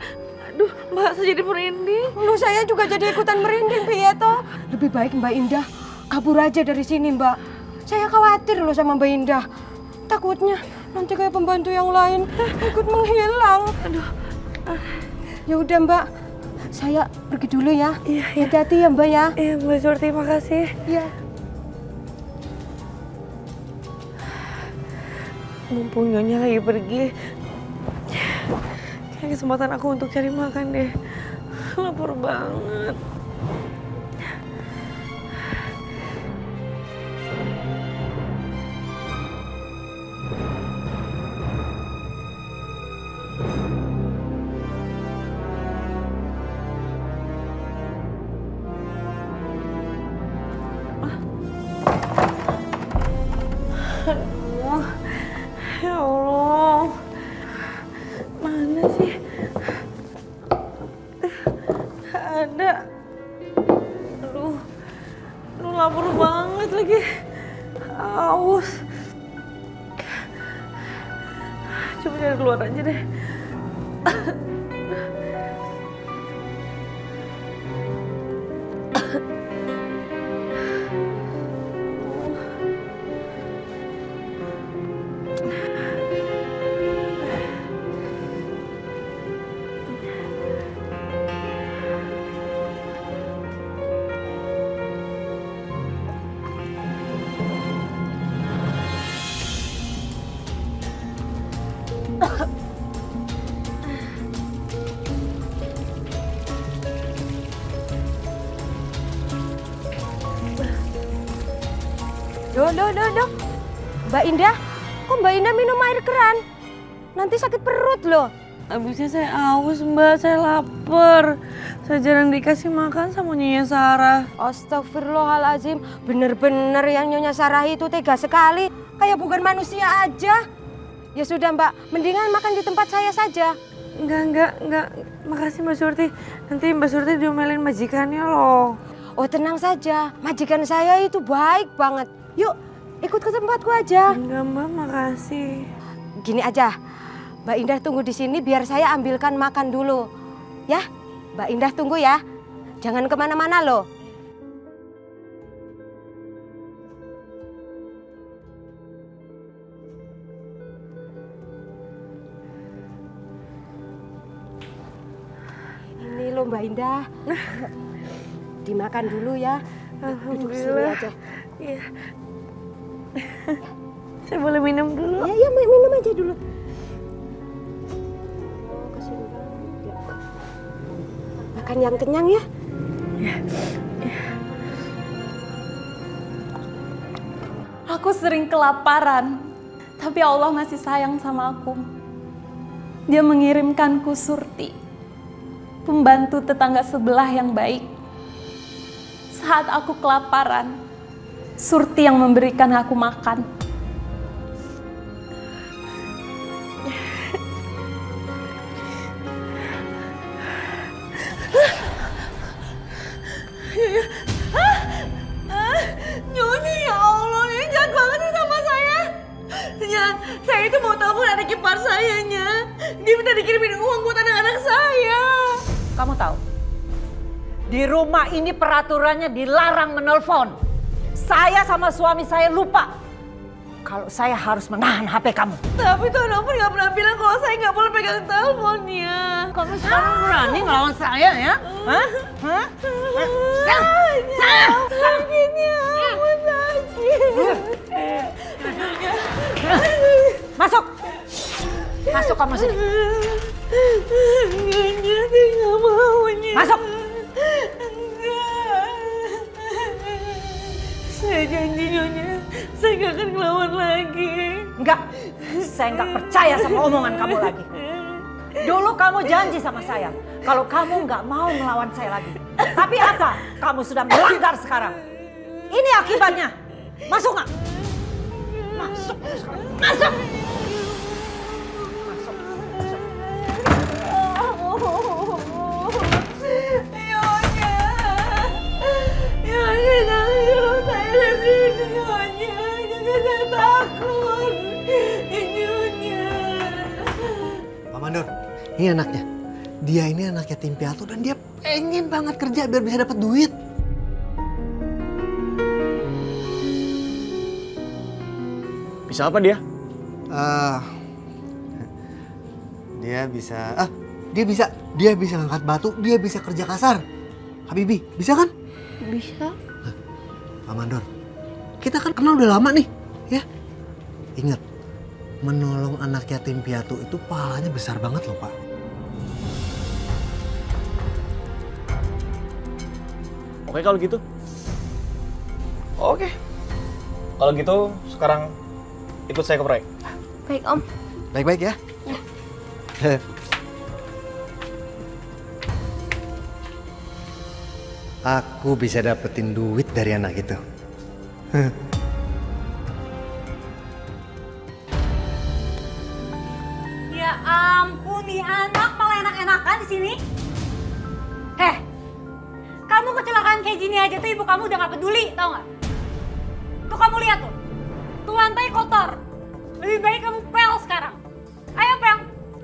Aduh, Mbak saya jadi merinding.
Lu saya juga jadi ikutan merinding, piye toh? Lebih baik Mbak Indah kabur aja dari sini, Mbak. Saya khawatir loh sama Mbak Indah. Takutnya nanti kayak pembantu yang lain ikut menghilang.
Aduh.
Ya udah Mbak, saya pergi dulu ya.
Iya.
Hati-hati ya Mbak ya.
Iya Mbak Surti, makasih.
Iya.
Mumpung Nyonya lagi pergi, kayak kesempatan aku untuk cari makan deh. Lapar banget. Aduh, ya Allah, mana sih? Ada. Aduh, lapar banget lagi. Aus. Coba cari keluar aja deh.
Loh. Mbak Indah, kok Mbak Indah minum air keran? Nanti sakit perut loh.
Habisnya saya haus Mbak, saya lapar. Saya jarang dikasih makan sama Nyonya Sarah.
Astagfirullahaladzim, bener-bener yang Nyonya Sarah itu tega sekali. Kayak bukan manusia aja. Ya sudah Mbak, mendingan makan di tempat saya saja.
Enggak. Makasih Mbak Surti. Nanti Mbak Surti diomelin majikannya loh.
Oh tenang saja, majikan saya itu baik banget. Yuk, ikut ke tempatku aja.
Enggak Mbak, makasih.
Gini aja, Mbak Indah tunggu di sini biar saya ambilkan makan dulu. Ya, Mbak Indah tunggu ya. Jangan kemana-mana loh. Ini loh Mbak Indah. Dimakan dulu ya. Duduk sini aja.
Iya. Saya boleh minum dulu?
Iya, minum aja dulu. Makan yang kenyang ya.
Iya.
Aku sering kelaparan, tapi Allah masih sayang sama aku. Dia mengirimkanku Surti, pembantu tetangga sebelah yang baik. Saat aku kelaparan, Surti yang memberikan aku makan.
Nyonya, ya Allah, ini jahat banget sih sama saya. Saya itu mau telepon anak ipar saya, Nya. Dia minta dikirimin uang buat anak-anak saya.
Kamu tahu, di rumah ini peraturannya dilarang menelpon. Saya sama suami saya lupa kalau saya harus menahan HP kamu.
Tapi Tuan Ampun nggak pernah bilang kalau saya nggak boleh pegang teleponnya.
Kamu sekarang berani ngelawan saya ya? Hah?
Sakitnya, ampun sakit.
Masuk! Masuk kamu sini.
Nyonya, saya nggak mau, Nya.
Masuk!
Saya janji Nyonya, saya nggak akan ngelawan lagi.
Enggak, saya nggak percaya sama omongan kamu lagi. Dulu kamu janji sama saya kalau kamu nggak mau melawan saya lagi. Tapi apa? Kamu sudah melanggar sekarang. Ini akibatnya. Masuk nggak? Masuk. Masuk.
Nyonya, jangan suruh saya di sini, Nyonya. Nyonya, saya takut. Nyonya.
Pak Mandor, ini anaknya. Dia ini anaknya tim piatu dan dia pengen banget kerja biar bisa dapat duit.
Bisa apa dia?
Dia bisa ngangkat batu, dia bisa kerja kasar. Habibi, bisa kan?
Bisa.
Pak Mandor, kita kan kenal udah lama nih, ya. Ingat, menolong anak yatim piatu itu pahalanya besar banget loh, Pak.
Oke kalau gitu. Oke. Kalau gitu sekarang ikut saya ke proyek.
Baik, Om.
Baik-baik ya.
Ya.
Aku bisa dapetin duit dari anak itu.
Ya ampun, nih anak malah enak-enakan di sini. Kamu kecelakaan kayak gini aja tuh ibu kamu udah gak peduli, tau gak? Tuh kamu lihat tuh, lantai kotor. Lebih baik kamu pel sekarang. Ayo pel,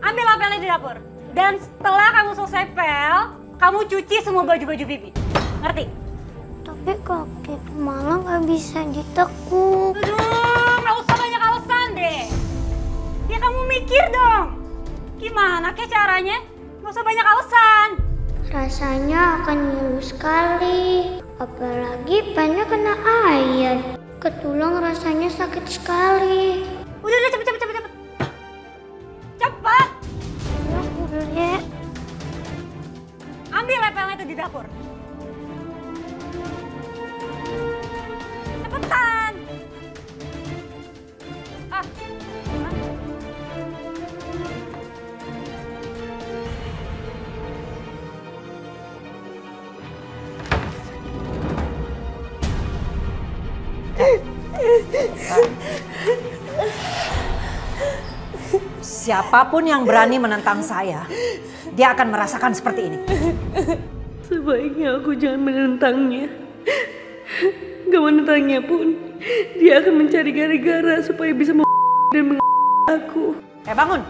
ambil apelnya di dapur. Dan setelah kamu selesai pel, kamu cuci semua baju-baju bibi. Ngerti?
Tapi kaki malah nggak bisa ditekuk.
Aduh, gak usah banyak alasan deh. Ya kamu mikir dong. Gimana kek caranya? Gak usah banyak alasan.
Rasanya akan ngilu sekali. Apalagi pennya kena air. Ketulang rasanya sakit sekali.
Udah cepet. Cepat.
Ya, udah.
Ambil lepelnya itu di dapur. Cepetan.
Siapapun yang berani menentang saya, dia akan merasakan seperti ini.
Sebaiknya aku jangan menentangnya. Gak menentangnya pun, dia akan mencari gara-gara supaya bisa dan aku.
Bangun!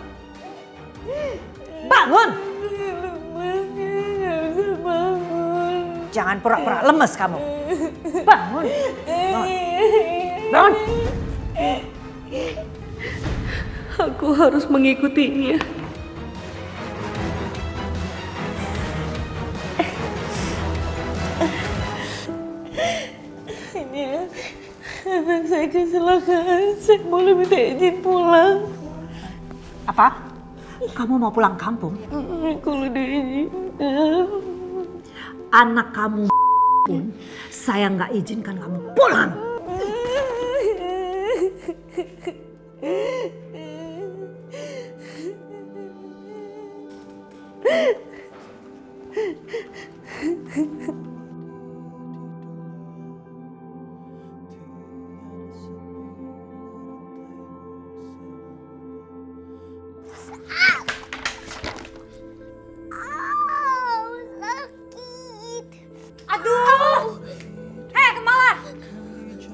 Bangun! Jangan pura-pura lemes kamu. Bangun! Bangun! Bangun!
Aku harus mengikutinya. Ini anak saya kecelakaan. Saya boleh minta izin pulang.
Apa? Kamu mau pulang kampung?
Kalau diizin.
Anak kamu pun saya nggak izinkan kamu pulang.
Aduh! Hei, Kemala!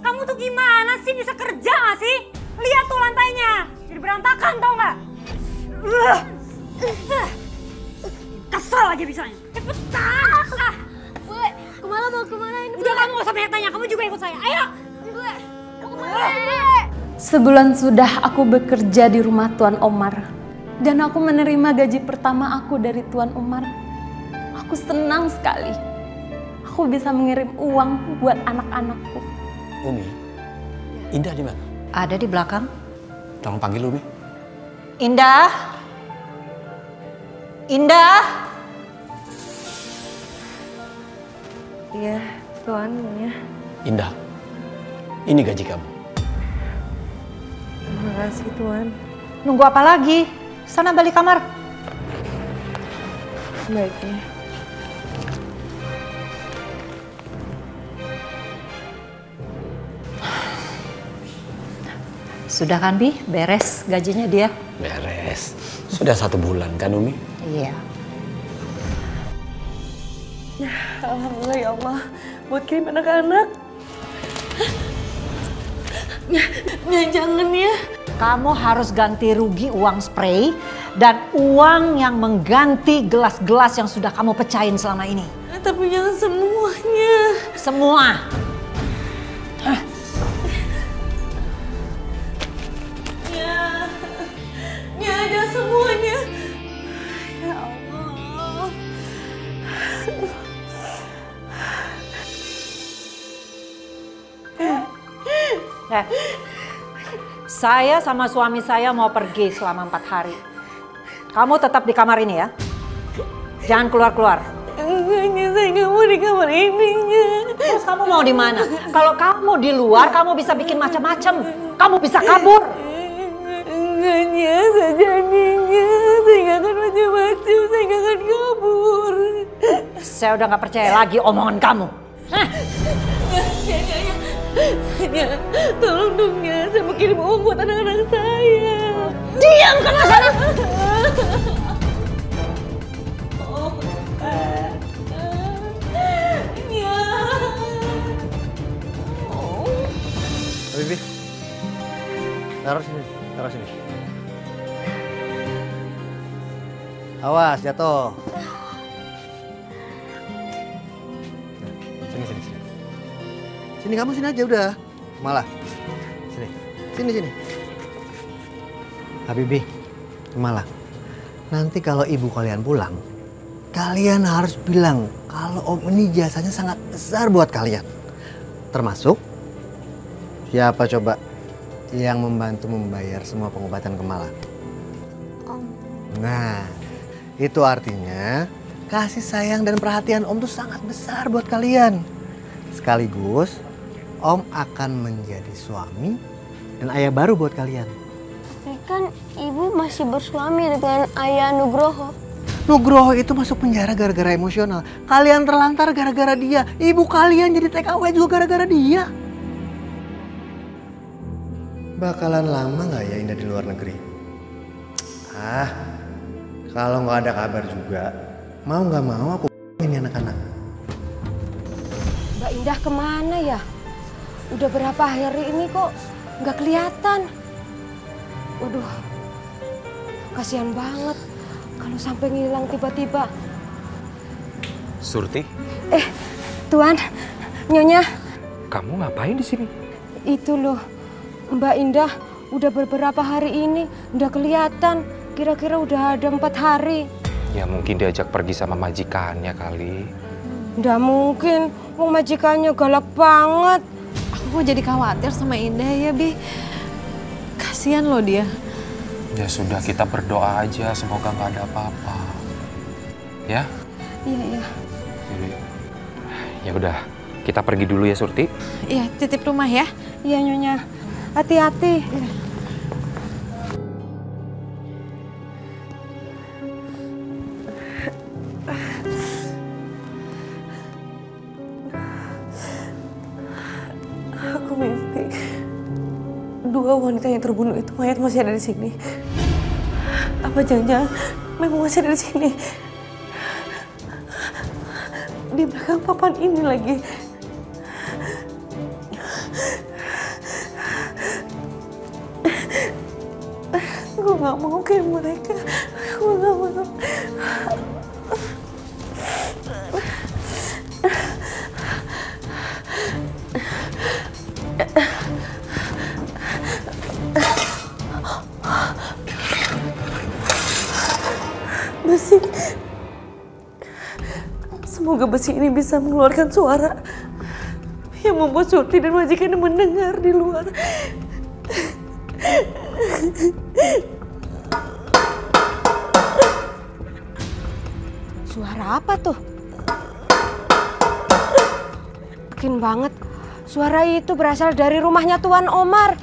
Kamu tuh gimana sih? Bisa kerja gak sih? Lihat tuh lantainya. Jadi berantakan tau gak? Kesel aja bisanya. Cepetan!
Bule, Kemala mau kemana ini?
Udah kamu gak usah banyak tanya. Kamu juga ikut saya. Ayo!
Bule, mau kemana?
Sebulan sudah aku bekerja di rumah Tuan Omar. Dan aku menerima gaji pertama aku dari Tuan Omar. Aku senang sekali. Aku bisa mengirim uang buat anak-anakku.
Umi, Indah di mana?
Ada di belakang.
Tolong panggil Umi.
Indah. Indah.
Iya, Tuan ya.
Indah, ini gaji kamu.
Terima kasih Tuan.
Nunggu apa lagi? Sana balik kamar.
Baiknya.
Sudah kan Bi? Beres gajinya dia?
Beres. Sudah 1 bulan kan Umi?
Iya.
Alhamdulillah ya Allah. Buat kirim anak-anak. Jangan ya.
Kamu harus ganti rugi uang spray dan uang yang mengganti gelas-gelas yang sudah kamu pecahin selama ini.
Tapi jangan semuanya.
Semua.
Ya ada semuanya. Ya Allah.
Saya sama suami saya mau pergi selama 4 hari. Kamu tetap di kamar ini ya. Jangan keluar-keluar.
Enggaknya, saya nggak mau di kamar ini.
Terus kamu mau di mana? Kalau kamu di luar, kamu bisa bikin macam-macam. Kamu bisa kabur.
Enggaknya, saya janjinya. Saya nggak akan macam-macam. Saya nggak akan kabur.
Saya udah nggak percaya lagi omongan kamu.
Ya, tolong dong ya, saya mau kirim uang buat anak-anak saya.
Diam ke sana.
Bibi, taruh sini, taruh sini. Awas jatuh. Sini, sini, sini. Sini kamu sini aja udah. Malah. Sini, sini, sini. Habibi, malah. Nanti kalau ibu kalian pulang, kalian harus bilang kalau om ini jasanya sangat besar buat kalian. Termasuk siapa coba yang membantu membayar semua pengobatan Kemala?
Om.
Nah, itu artinya kasih sayang dan perhatian om tuh sangat besar buat kalian. Sekaligus om akan menjadi suami dan ayah baru buat kalian.
Tapi kan ibu masih bersuami dengan ayah Nugroho.
Nugroho itu masuk penjara gara-gara emosional. Kalian terlantar gara-gara dia. Ibu kalian jadi TKW juga gara-gara dia. bakalan lama nggak ya Indah di luar negeri? Kalau nggak ada kabar juga, mau nggak mau aku ini anak-anak.
Mbak Indah kemana ya? Udah berapa hari ini kok nggak kelihatan? Waduh, kasihan banget kalau sampai ngilang tiba-tiba.
Surti?
Tuan, Nyonya.
Kamu ngapain di sini?
Itu loh, Mbak Indah udah beberapa hari ini udah kelihatan. Kira-kira udah ada 4 hari.
Ya mungkin diajak pergi sama majikannya kali.
Nggak mungkin, wong majikannya galak banget.
Aku jadi khawatir sama Indah ya, Bi. Kasihan loh dia.
Ya sudah, kita berdoa aja semoga nggak ada apa-apa. Ya?
Iya.
Ya udah, kita pergi dulu ya Surti.
Iya, titip rumah ya.
Iya Nyonya, hati-hati.
Aku mimpi 2 wanita yang terbunuh itu mayat masih ada di sini. Apa jangan-jangan memang masih ada di sini? Di belakang papan ini lagi. Gue gak mau kayak mereka. Gue gak mau. Besi. Semoga besi ini bisa mengeluarkan suara yang membuat Surti dan majikannya mendengar di luar.
Suara apa tuh? Yakin banget, suara itu berasal dari rumahnya Tuan Omar.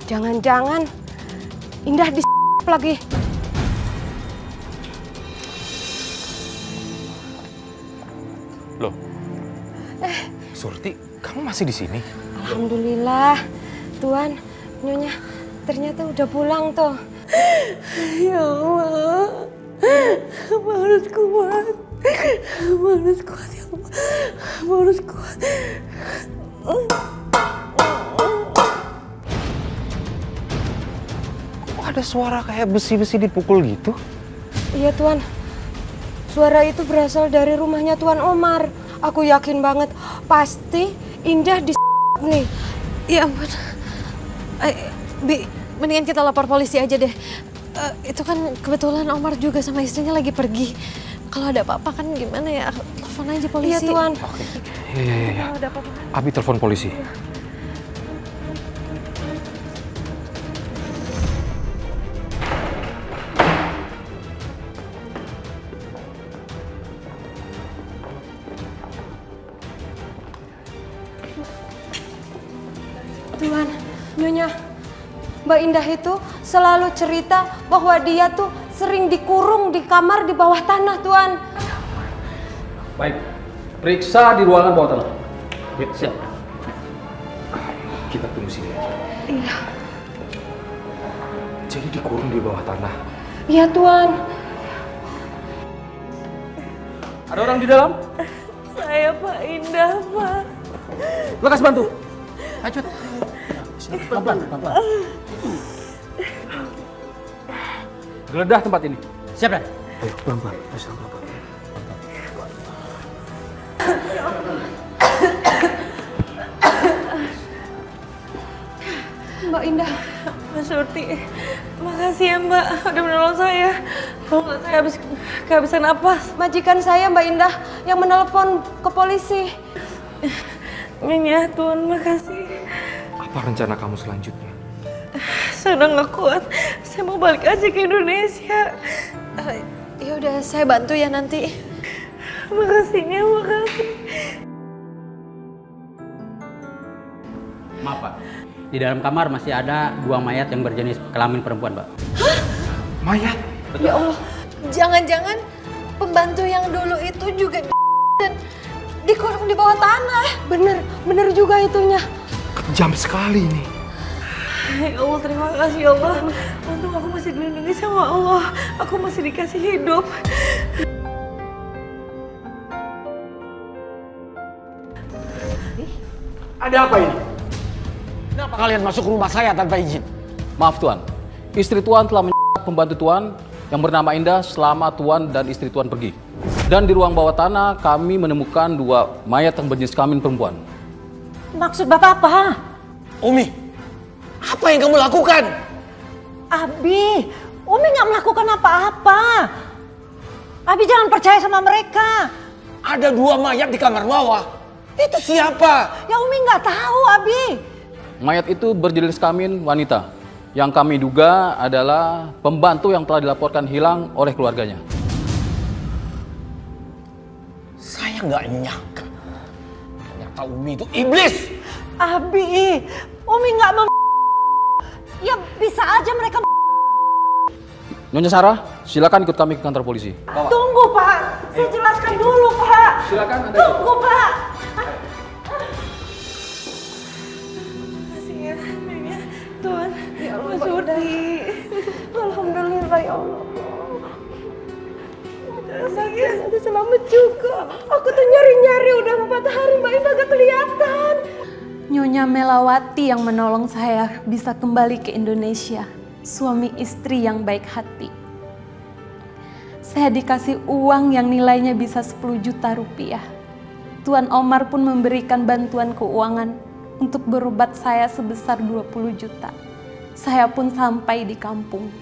Jangan-jangan Indah di lagi.
Loh, Surti, kamu masih di sini?
Alhamdulillah, Tuan, Nyonya, ternyata udah pulang tuh.
Ya Allah, Hamba harus kuat. Hamba harus kuat ya Allah. Hamba harus kuat.
Kok ada suara kayak besi-besi dipukul gitu?
Iya Tuan, suara itu berasal dari rumahnya Tuan Omar. Aku yakin banget, pasti Indah di nih.
Ya ampun. Bi, mendingan kita lapor polisi aja deh. Itu kan kebetulan Omar juga sama istrinya lagi pergi. Kalau ada apa-apa kan gimana ya? Telepon aja polisi.
Iya Tuan.
Iya. Abi telepon polisi.
Tuan, Nyonya, Mbak Indah itu selalu cerita bahwa dia tuh sering dikurung di kamar di bawah tanah, Tuan.
Baik, periksa di ruangan bawah tanah. Ya, siap.
Kita tunggu sini aja.
Iya.
Jadi dikurung di bawah tanah?
Iya, Tuan.
Ada orang di dalam?
Saya Pak Indah, Pak.
Lekas bantu. Ayo, pelan-pelan. Geledah tempat ini. Siap, Dan?
Ayo, pelan-pelan.
Mbak Indah.
Mas Surti, makasih ya Mbak udah menolong saya. Kalau nggak saya habis kehabisan napas.
Majikan saya Mbak Indah yang menelepon ke polisi.
Ya Tuhan, makasih.
Apa rencana kamu selanjutnya?
Saya udah nggak kuat. Saya mau balik aja ke Indonesia. Ya udah, saya bantu ya nanti. Makasihnya, makasih.
Maaf Pak, di dalam kamar masih ada 2 mayat yang berjenis kelamin perempuan, Pak.
Hah?
Mayat?
Ya Allah, jangan-jangan pembantu yang dulu itu juga dan dikurung di bawah tanah.
Bener juga itunya.
Kejam sekali nih.
Ya Allah, terima kasih ya Allah. Untung aku masih dilindungi sama Allah. Aku masih dikasih hidup.
Ada apa ini? Kenapa kalian masuk rumah saya tanpa izin?
Maaf Tuan, istri Tuan telah menyekat pembantu Tuan yang bernama Indah selama Tuan dan istri Tuan pergi. Dan di ruang bawah tanah kami menemukan 2 mayat yang berjenis kelamin perempuan.
Maksud Bapak apa?
Umi, apa yang kamu lakukan?
Abi, Umi nggak melakukan apa-apa. Abi jangan percaya sama mereka.
Ada 2 mayat di kamar bawah. Itu siapa?
Ya Umi nggak tahu, Abi.
Mayat itu berjenis kelamin wanita. Yang kami duga adalah pembantu yang telah dilaporkan hilang oleh keluarganya.
Saya nggak nyangka. Ternyata Umi itu iblis.
Abi, Umi nggak Ya bisa aja mereka.
Nyonya Sarah, silakan ikut kami ke kantor polisi.
Tunggu Pak, saya jelaskan dulu Pak.
Silakan Anda.
Tunggu Pak.
Makasih ya, Nyonya. Tuan, ya Allah, Surti. Alhamdulillah ya Allah. Sakit, udah selamat juga. Aku tuh nyari-nyari udah 4 hari Mbak Indah gak kelihatan.
Nyonya Melawati yang menolong saya bisa kembali ke Indonesia. Suami istri yang baik hati. Saya dikasih uang yang nilainya bisa 10 juta rupiah. Tuan Omar pun memberikan bantuan keuangan untuk berobat saya sebesar 20 juta. Saya pun sampai di kampung.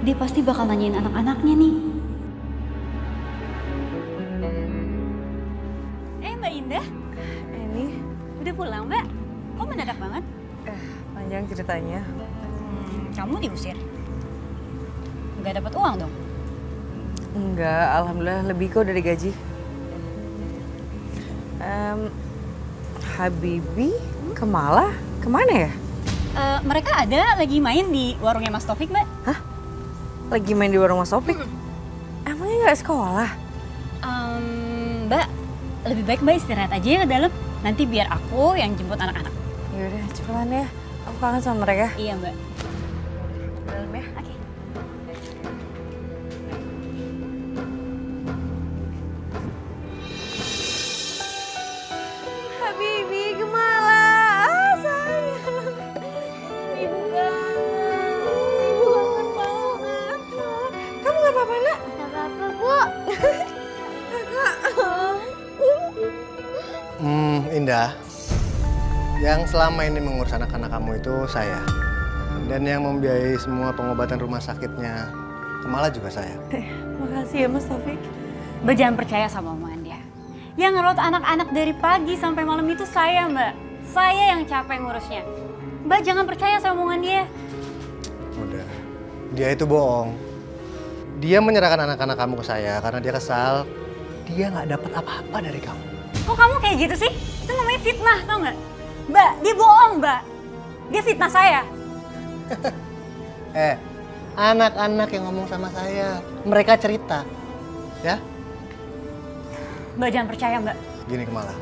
Dia pasti bakal nanyain anak-anaknya nih. Mbak Indah.
Ini
udah pulang Mbak? Kok mendadak banget?
Panjang ceritanya.
Kamu diusir? Nggak dapat uang dong?
Enggak, alhamdulillah lebih kok dari gaji. Habibi, Kemala, kemana ya?
Mereka ada lagi main di warungnya Mas Taufik Mbak.
Hah? Lagi main di warung Mas Taufik? Emangnya nggak sekolah?
Mbak, lebih baik Mbak istirahat aja ya ke dalam. Nanti biar aku yang jemput anak-anak.
Yaudah, cepetan ya. Aku kangen sama mereka.
Iya Mbak.
Dalam ya.
Oke.
Habibi, Kemala. Sayang. Ibu kangen. Ibu kangen banget. Kamu gak apa-apa, Nak?
Gak apa-apa, Bu.
Indah, yang selama ini mengurus anak-anak kamu itu saya. Dan yang membiayai semua pengobatan rumah sakitnya Kemala juga saya.
Makasih ya Mas Taufik.
Mbak jangan percaya sama omongan dia. Yang ngerawat anak-anak dari pagi sampai malam itu saya Mbak. Saya yang capek ngurusnya. Mbak jangan percaya sama omongan dia.
Udah, dia itu bohong. Dia menyerahkan anak-anak kamu ke saya karena dia kesal. Dia nggak dapat apa-apa dari kamu.
Kok kamu kayak gitu sih? Itu namanya fitnah, tau nggak? Mbak, dia bohong, Mbak. Dia fitnah saya.
Anak-anak yang ngomong sama saya, mereka cerita, ya?
Mbak jangan percaya, Mbak.
Gini Kemala,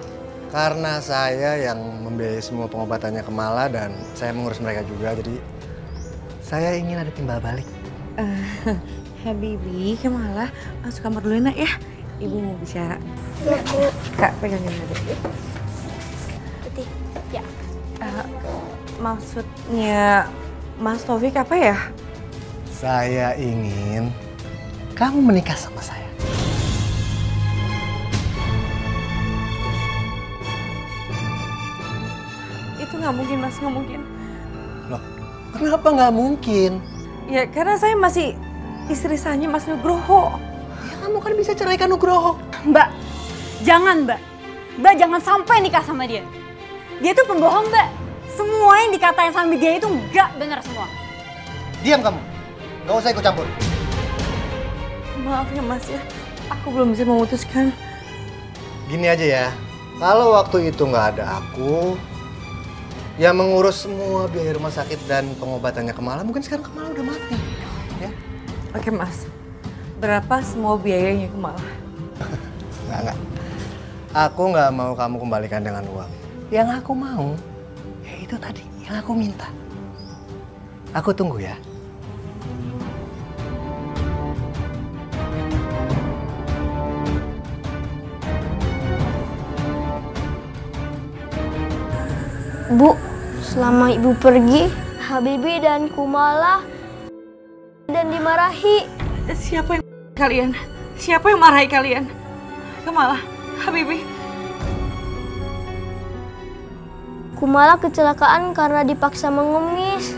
karena saya yang membiayai semua pengobatannya Kemala dan saya mengurus mereka juga, jadi saya ingin ada timbal balik.
Habibi, Kemala, masuk kamar dulu Nak ya. Ibu mau bicara. Ya, Bu. Kak, pegangin aja.
Putih. Ya.
Maksudnya Mas Taufik apa ya?
Saya ingin kamu menikah sama saya.
Itu nggak mungkin, Mas, nggak mungkin.
Loh, kenapa nggak mungkin?
Ya, karena saya masih istri sahnya Mas Nugroho.
Ya, kamu kan bisa ceraikan Nugroho.
Mbak, jangan Mbak. Mbak jangan sampai nikah sama dia. Dia tuh pembohong Mbak. Semua yang dikatain sama dia itu nggak benar semua.
Diam kamu. Gak usah ikut campur.
Maaf ya Mas ya, aku belum bisa memutuskan.
Gini aja ya, kalau waktu itu nggak ada aku yang mengurus semua biaya rumah sakit dan pengobatannya Kemala, mungkin sekarang Kemala udah mati. Ya?
Oke Mas, berapa semua biayanya Kemala?
Enggak. Aku nggak mau kamu kembalikan dengan uang. Yang aku mau, ya itu tadi yang aku minta. Aku tunggu ya.
Bu, selama ibu pergi, Habibie dan Kumala dan dimarahi.
Siapa yang kalian? Siapa yang marahi kalian? Kemala, Habibie.
Kumala kecelakaan karena dipaksa mengemis.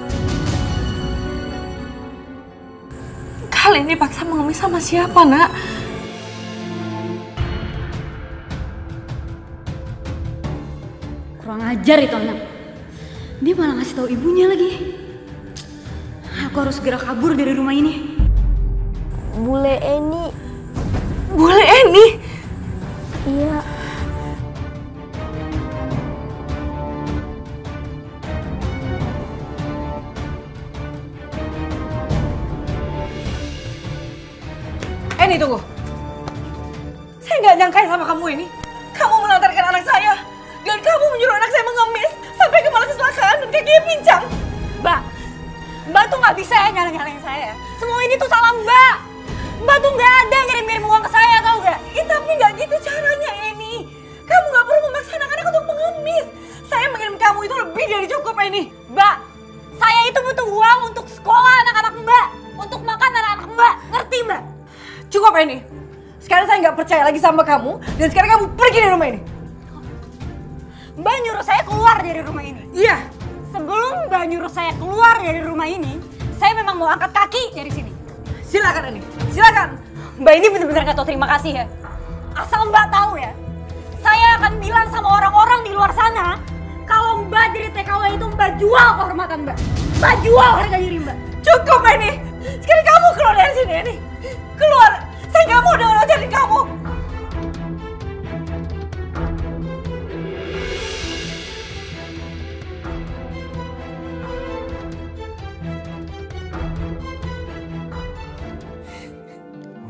Kalian dipaksa mengemis sama siapa, Nak?
Kurang ajar itu anak. Dia malah ngasih tahu ibunya lagi. Aku harus segera kabur dari rumah ini.
Bule Eni.
Bule Eni?
Iya.
Eni, tunggu. Saya nggak nyangka sama kamu ini. Kamu melantarkan anak saya. Dan kamu menyuruh anak saya mengemis sampai Kemala kecelakaan dan kakinya pincang.
Mbak tuh nggak bisa ya nyalain saya. Semua ini tuh salah Mbak. Mbak tuh nggak ada ngirim-ngirim uang ke saya, tau gak?
Tapi nggak gitu caranya, Eni. Kamu nggak perlu memaksa anak-anak untuk mengemis. Saya mengirim kamu itu lebih dari cukup, Eni.
Mbak, saya itu butuh uang untuk sekolah anak-anak Mbak, untuk makan anak-anak Mbak, ngerti Mbak?
Cukup, Eni. Sekarang saya nggak percaya lagi sama kamu dan sekarang kamu pergi dari rumah ini.
Mbak nyuruh saya keluar dari rumah ini.
Iya.
Sebelum Mbak nyuruh saya keluar dari rumah ini, saya memang mau angkat kaki dari sini.
Silakan, Eni. Silakan.
Mbak ini benar-benar gak tahu terima kasih ya. Asal Mbak tahu ya, saya akan bilang sama orang-orang di luar sana kalau Mbak jadi TKW itu Mbak jual kehormatan Mbak. Mbak jual harga diri Mbak.
Cukup, Eni. Sekarang kamu keluar dari sini, Eni. Keluar. Saya nggak mau dengar ocehan kamu.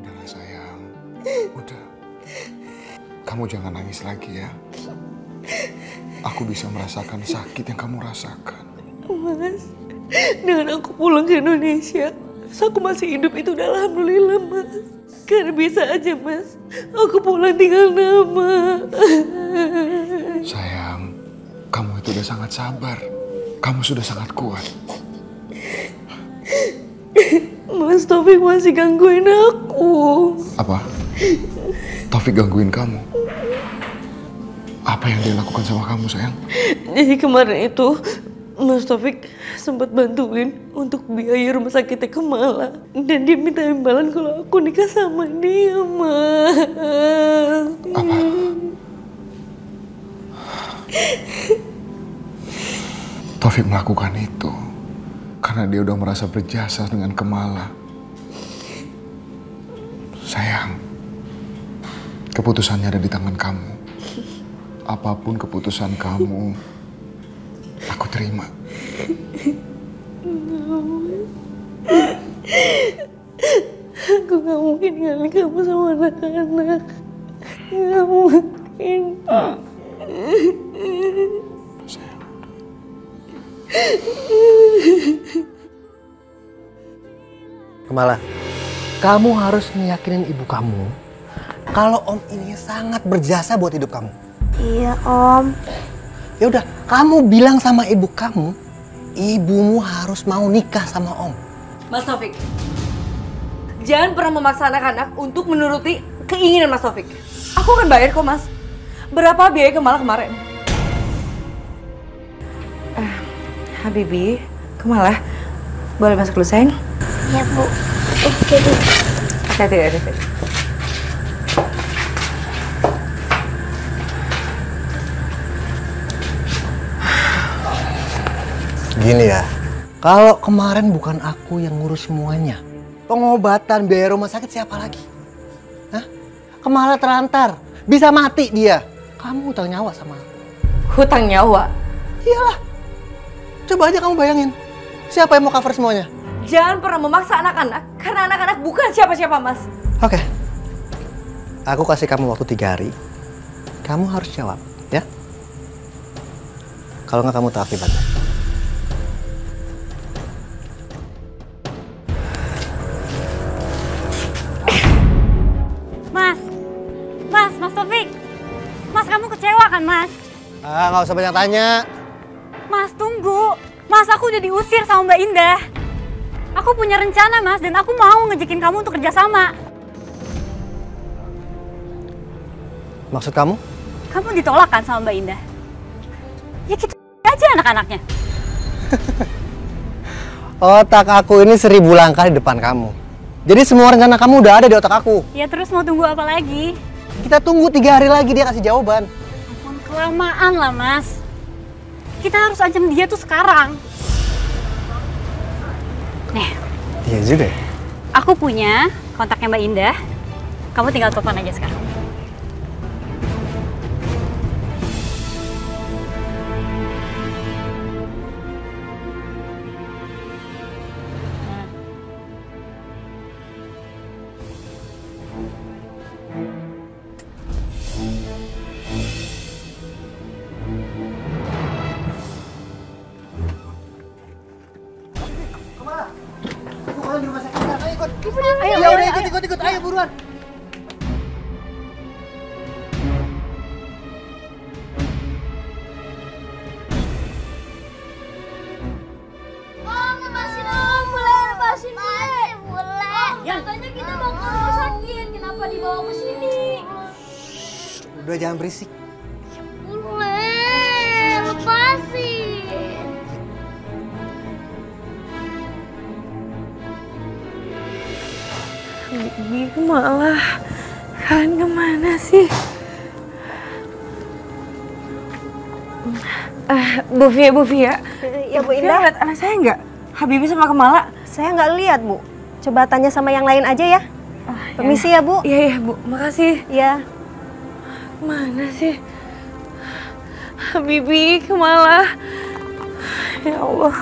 Udahlah sayang, udah. Kamu jangan nangis lagi ya. Aku bisa merasakan sakit yang kamu rasakan.
Mas, dengan aku pulang ke Indonesia, aku masih hidup itu udah alhamdulillah, Mas. Karena bisa aja, Mas, aku pulang tinggal nama.
Sayang, kamu itu udah sangat sabar. Kamu sudah sangat kuat.
Mas Taufik masih gangguin aku.
Apa? Taufik gangguin kamu? Apa yang dia lakukan sama kamu, sayang?
Jadi kemarin itu Mas Taufik sempat bantuin untuk biaya rumah sakitnya Kemala. Dan dia minta imbalan kalau aku nikah sama dia, Mas.
Apa? Taufik melakukan itu karena dia udah merasa berjasa dengan Kemala. Sayang, keputusannya ada di tangan kamu. Apapun keputusan kamu, aku terima.
Aku gak mungkin ninggalin kamu sama anak-anak. Gak mungkin.
Kemala, kamu harus meyakinin ibu kamu kalau Om ini sangat berjasa buat hidup kamu.
Iya, Om.
Ya udah, kamu bilang sama ibu kamu, ibumu harus mau nikah sama Om.
Mas Taufik, jangan pernah memaksa anak-anak untuk menuruti keinginan Mas Taufik. Aku akan bayar kok, Mas. Berapa biaya Kemala kemarin? Habibie, Kemala, boleh masuk dulu, sayang?
Ya, Bu. Oke, Bu.
Hati-hati.
Gini ya, Kalau kemarin bukan aku yang ngurus semuanya, pengobatan, biaya rumah sakit siapa lagi? Hah? Kemala terantar, bisa mati dia. Kamu hutang nyawa sama aku.
Hutang nyawa?
Iyalah. Coba aja kamu bayangin, siapa yang mau cover semuanya?
Jangan pernah memaksa anak-anak, karena anak-anak bukan siapa-siapa, Mas.
Oke. Aku kasih kamu waktu 3 hari. Kamu harus jawab, ya? Kalau nggak kamu tahu akibatnya.
Mas Taufik. Mas, kamu kecewa kan, Mas?
Nggak usah banyak tanya.
Mas, tunggu. Mas, aku udah diusir sama Mbak Indah. Aku punya rencana, Mas, dan aku mau ngejakin kamu untuk kerjasama.
Maksud kamu?
Kamu ditolak kan sama Mbak Indah? Ya gitu aja anak-anaknya.
Otak aku ini 1000 langkah di depan kamu. Jadi semua rencana kamu udah ada di otak aku.
Ya terus mau tunggu apa lagi?
Kita tunggu 3 hari lagi dia kasih jawaban.
Ampun, kelamaan lah, Mas. Kita harus ancam dia tuh sekarang. Nih.
Iya juga ya.
Aku punya kontaknya Mbak Indah. Kamu tinggal telepon aja sekarang.
Ya udah ikut, ayo buruan.
Lepasin Om, lepasin bule. Katanya kita mau ke rumah sakit, kenapa dibawa ke sini?
Udah jangan berisik.
Bule, lepasin.
Bibi malah, kalian kemana sih? Bu Via.
Ya Bu Indah.
Lihat anak saya nggak? Habibie sama Kemala?
Saya nggak lihat Bu. Coba tanya sama yang lain aja ya. Permisi ya Bu.
Iya Bu, makasih.
Iya.
Mana sih? Habibie, Kemala. Ya Allah.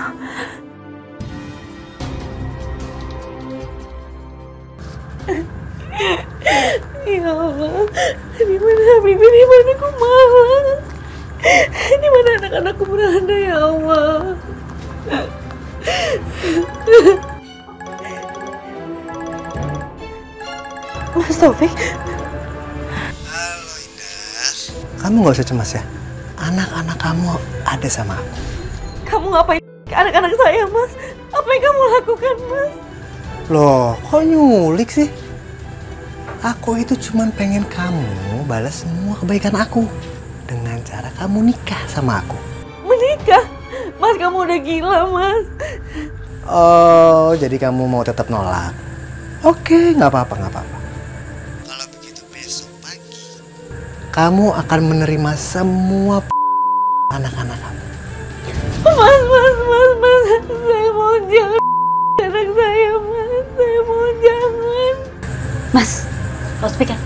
Ya Allah, di mana Habibie, di mana Kemala? Di mana anak-anakku berada ya Allah? Mas Taufik.
Halo Indah. Kamu nggak usah cemas ya. Anak-anak kamu ada sama aku.
Kamu ngapain anak-anak saya, Mas? Apa yang kamu lakukan, Mas?
Loh, kok nyulik sih? Aku itu cuman pengen kamu balas semua kebaikan aku dengan cara kamu nikah sama aku.
Menikah? Mas, kamu udah gila, Mas.
Oh, jadi kamu mau tetap nolak? Oke, nggak apa-apa. Kalau begitu besok pagi, kamu akan menerima semua anak-anak kamu.
Mas. Saya mau jangan anak saya, Mas. Saya mau jangan.
Mas, loudspeaker.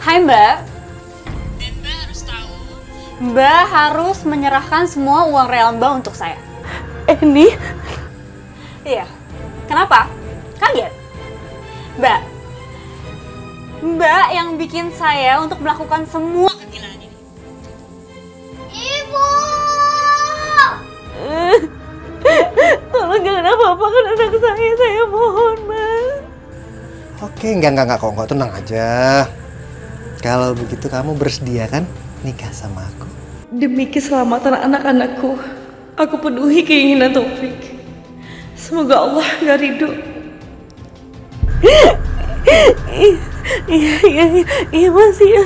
Hai Mbak. Dan Mbak harus tahu, Mbak harus menyerahkan semua uang real Mbak untuk saya.
Ini?
Iya. Kenapa? Kaget? Mbak yang bikin saya untuk melakukan semua kegilaan ini.
Ibu!
Tolong jangan apa-apakan anak saya mohon, Mas.
Oke, enggak kok, tenang aja. Kalau begitu kamu bersedia kan nikah sama aku?
Demi keselamatan anak-anakku, aku penuhi keinginan Taufik. Semoga Allah nggak ridho. Iya Mas, iya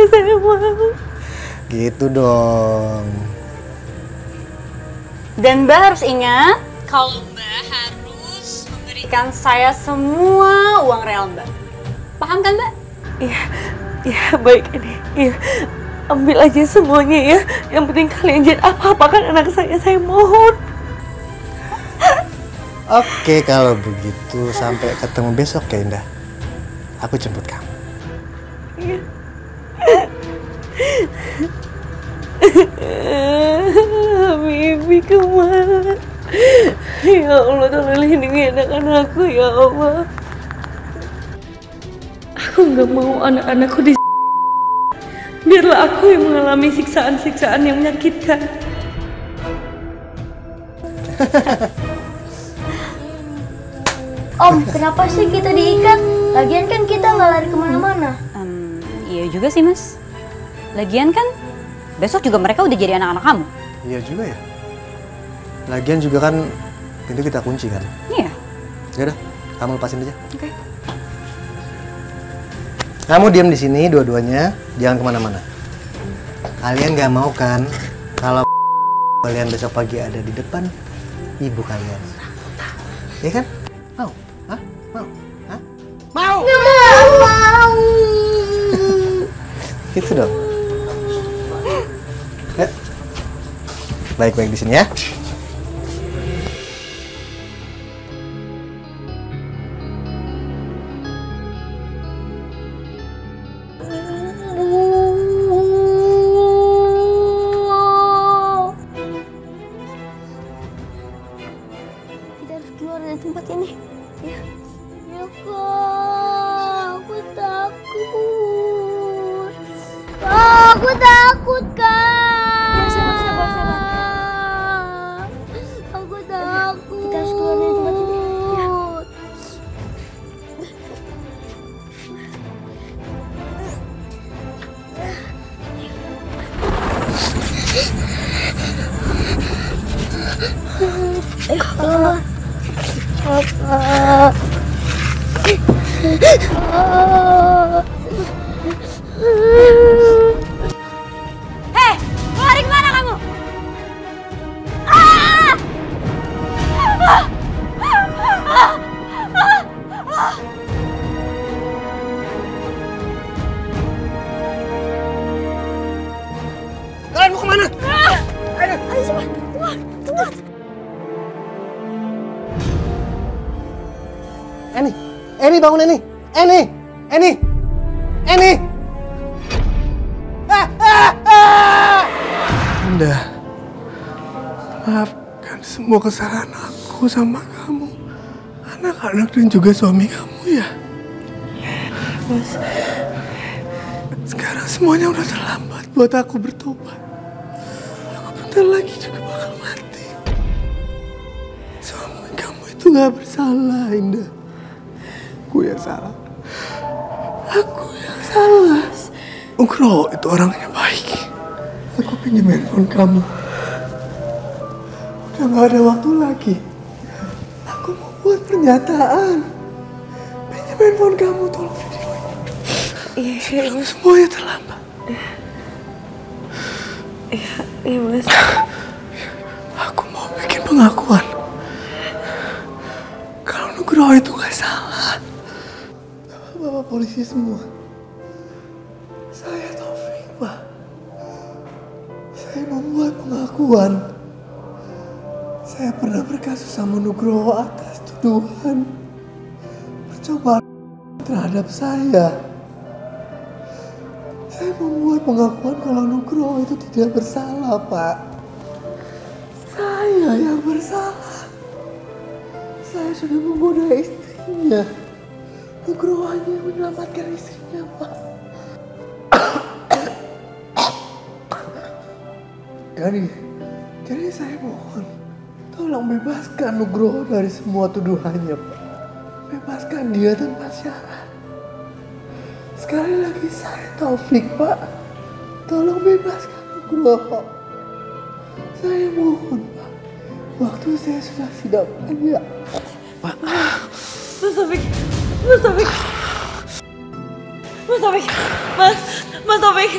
saya mau.
Gitu dong.
Dan Mbak harus ingat, kalau Mbak harus memberikan saya semua uang real Mbak. Paham kan Mbak?
Iya baik ini. Iya. Ambil aja semuanya ya. Yang penting kalian jangan apa-apakan anak saya mohon.
Oke, kalau begitu sampai ketemu besok ya Indah. Aku jemput kamu.
Iya. Bibi kemana? Ya Allah, tolong lindungi anak-anakku ya Allah. Aku nggak mau anak-anakku di. Biarlah aku yang mengalami siksaan-siksaan yang menyakitkan.
Om, kenapa sih kita diikat? Lagian kan kita nggak lari kemana-mana.
Iya juga sih mas. Lagian kan besok juga mereka udah jadi anak-anak kamu.
Iya juga ya. Lagian juga kan pintu kita kunci kan.
Iya.
Yaudah, kamu lepasin aja.
Oke.
Kamu diam di sini dua-duanya, jangan kemana-mana. Kalian gak mau kan kalau kalian besok pagi ada di depan ibu kalian? Iya kan? Mau? Hah? Mau? Hah? Mau?
Nggak mau.
Gitu dong. Baik-baik di sini ya.
Kita harus keluar dari tempat ini. Ya. Ya Kak, aku takut. Kak, aku takut Kak. Ya, sabar. Aku takut. Kita harus keluar dari tempat ini. Ya. Kakak.
Hei, lari kemana kamu?
Kalian mau kemana?
Ayo cepat, keluar.
Eni bangun Eni. Eni. Indah, maafkan semua kesalahan aku sama kamu, anak-anak dan juga suami kamu ya.
Mas,
sekarang semuanya udah terlambat buat aku bertobat. Aku bentar lagi juga bakal mati. Suami kamu itu gak bersalah, Indah. Aku yang salah. Nugroho itu orangnya baik. Aku pinjam handphone kamu. Udah gak ada waktu lagi. Aku mau buat pernyataan. Pinjam handphone kamu, tolong videoin.
Iya, Mas.
Semuanya terlambat.
Iya, Mas.
Aku mau bikin pengakuan kalau Nugroho itu gak salah. Bapak polisi semua, saya Taufik, Pak. Saya membuat pengakuan. Saya pernah berkasus sama Nugroho atas tuduhan percobaan terhadap saya. Saya membuat pengakuan kalau Nugroho itu tidak bersalah, Pak. Saya yang bersalah. Saya sudah menggoda istrinya. Nugroho hanya menyelamatkan istrinya, Pak. Jadi saya mohon, tolong bebaskan Nugroho dari semua tuduhannya, Pak. Bebaskan dia tanpa syarat. Sekali lagi saya Taufik, Pak. Tolong bebaskan Nugroho. Saya mohon, Pak. Waktu saya sudah tidak banyak. Pak.
Mas Taufik. Mas Taufik.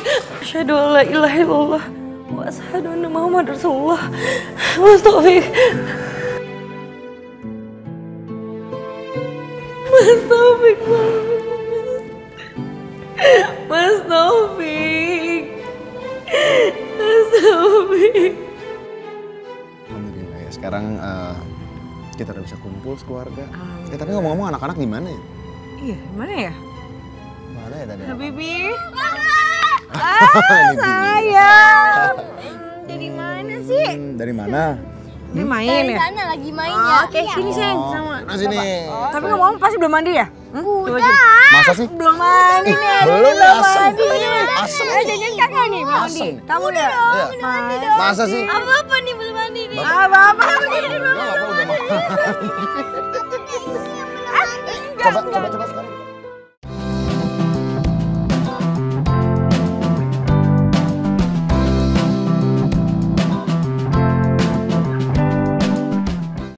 Asyhadu an la ilaha illallah wa asyhadu anna Muhammadar Rasulullah. Mas Taufik. Mas Taufik.
sekarang kita udah bisa kumpul sekeluarga. Tapi ngomong-ngomong anak-anak gimana ya?
Iya, gimana ya?
Mana ya tadi?
Habibi. Sayang.
Dari mana sih?
Dari mana?
Ini main
Dari
ya?
sana lagi main ya.
Oke, sini sayang sama.
Nah, sini.
Tapi ngomong pasti belum mandi ya?
Udah.
Masa sih?
Belum mandi nih.
Belum, asem.
mandi.
Asem.
Jangan kakak nih belum mandi.
Asem.
Kamu ya?
Masa sih?
Apa-apa nih belum mandi nih?
Apa-apa.
Coba sekarang.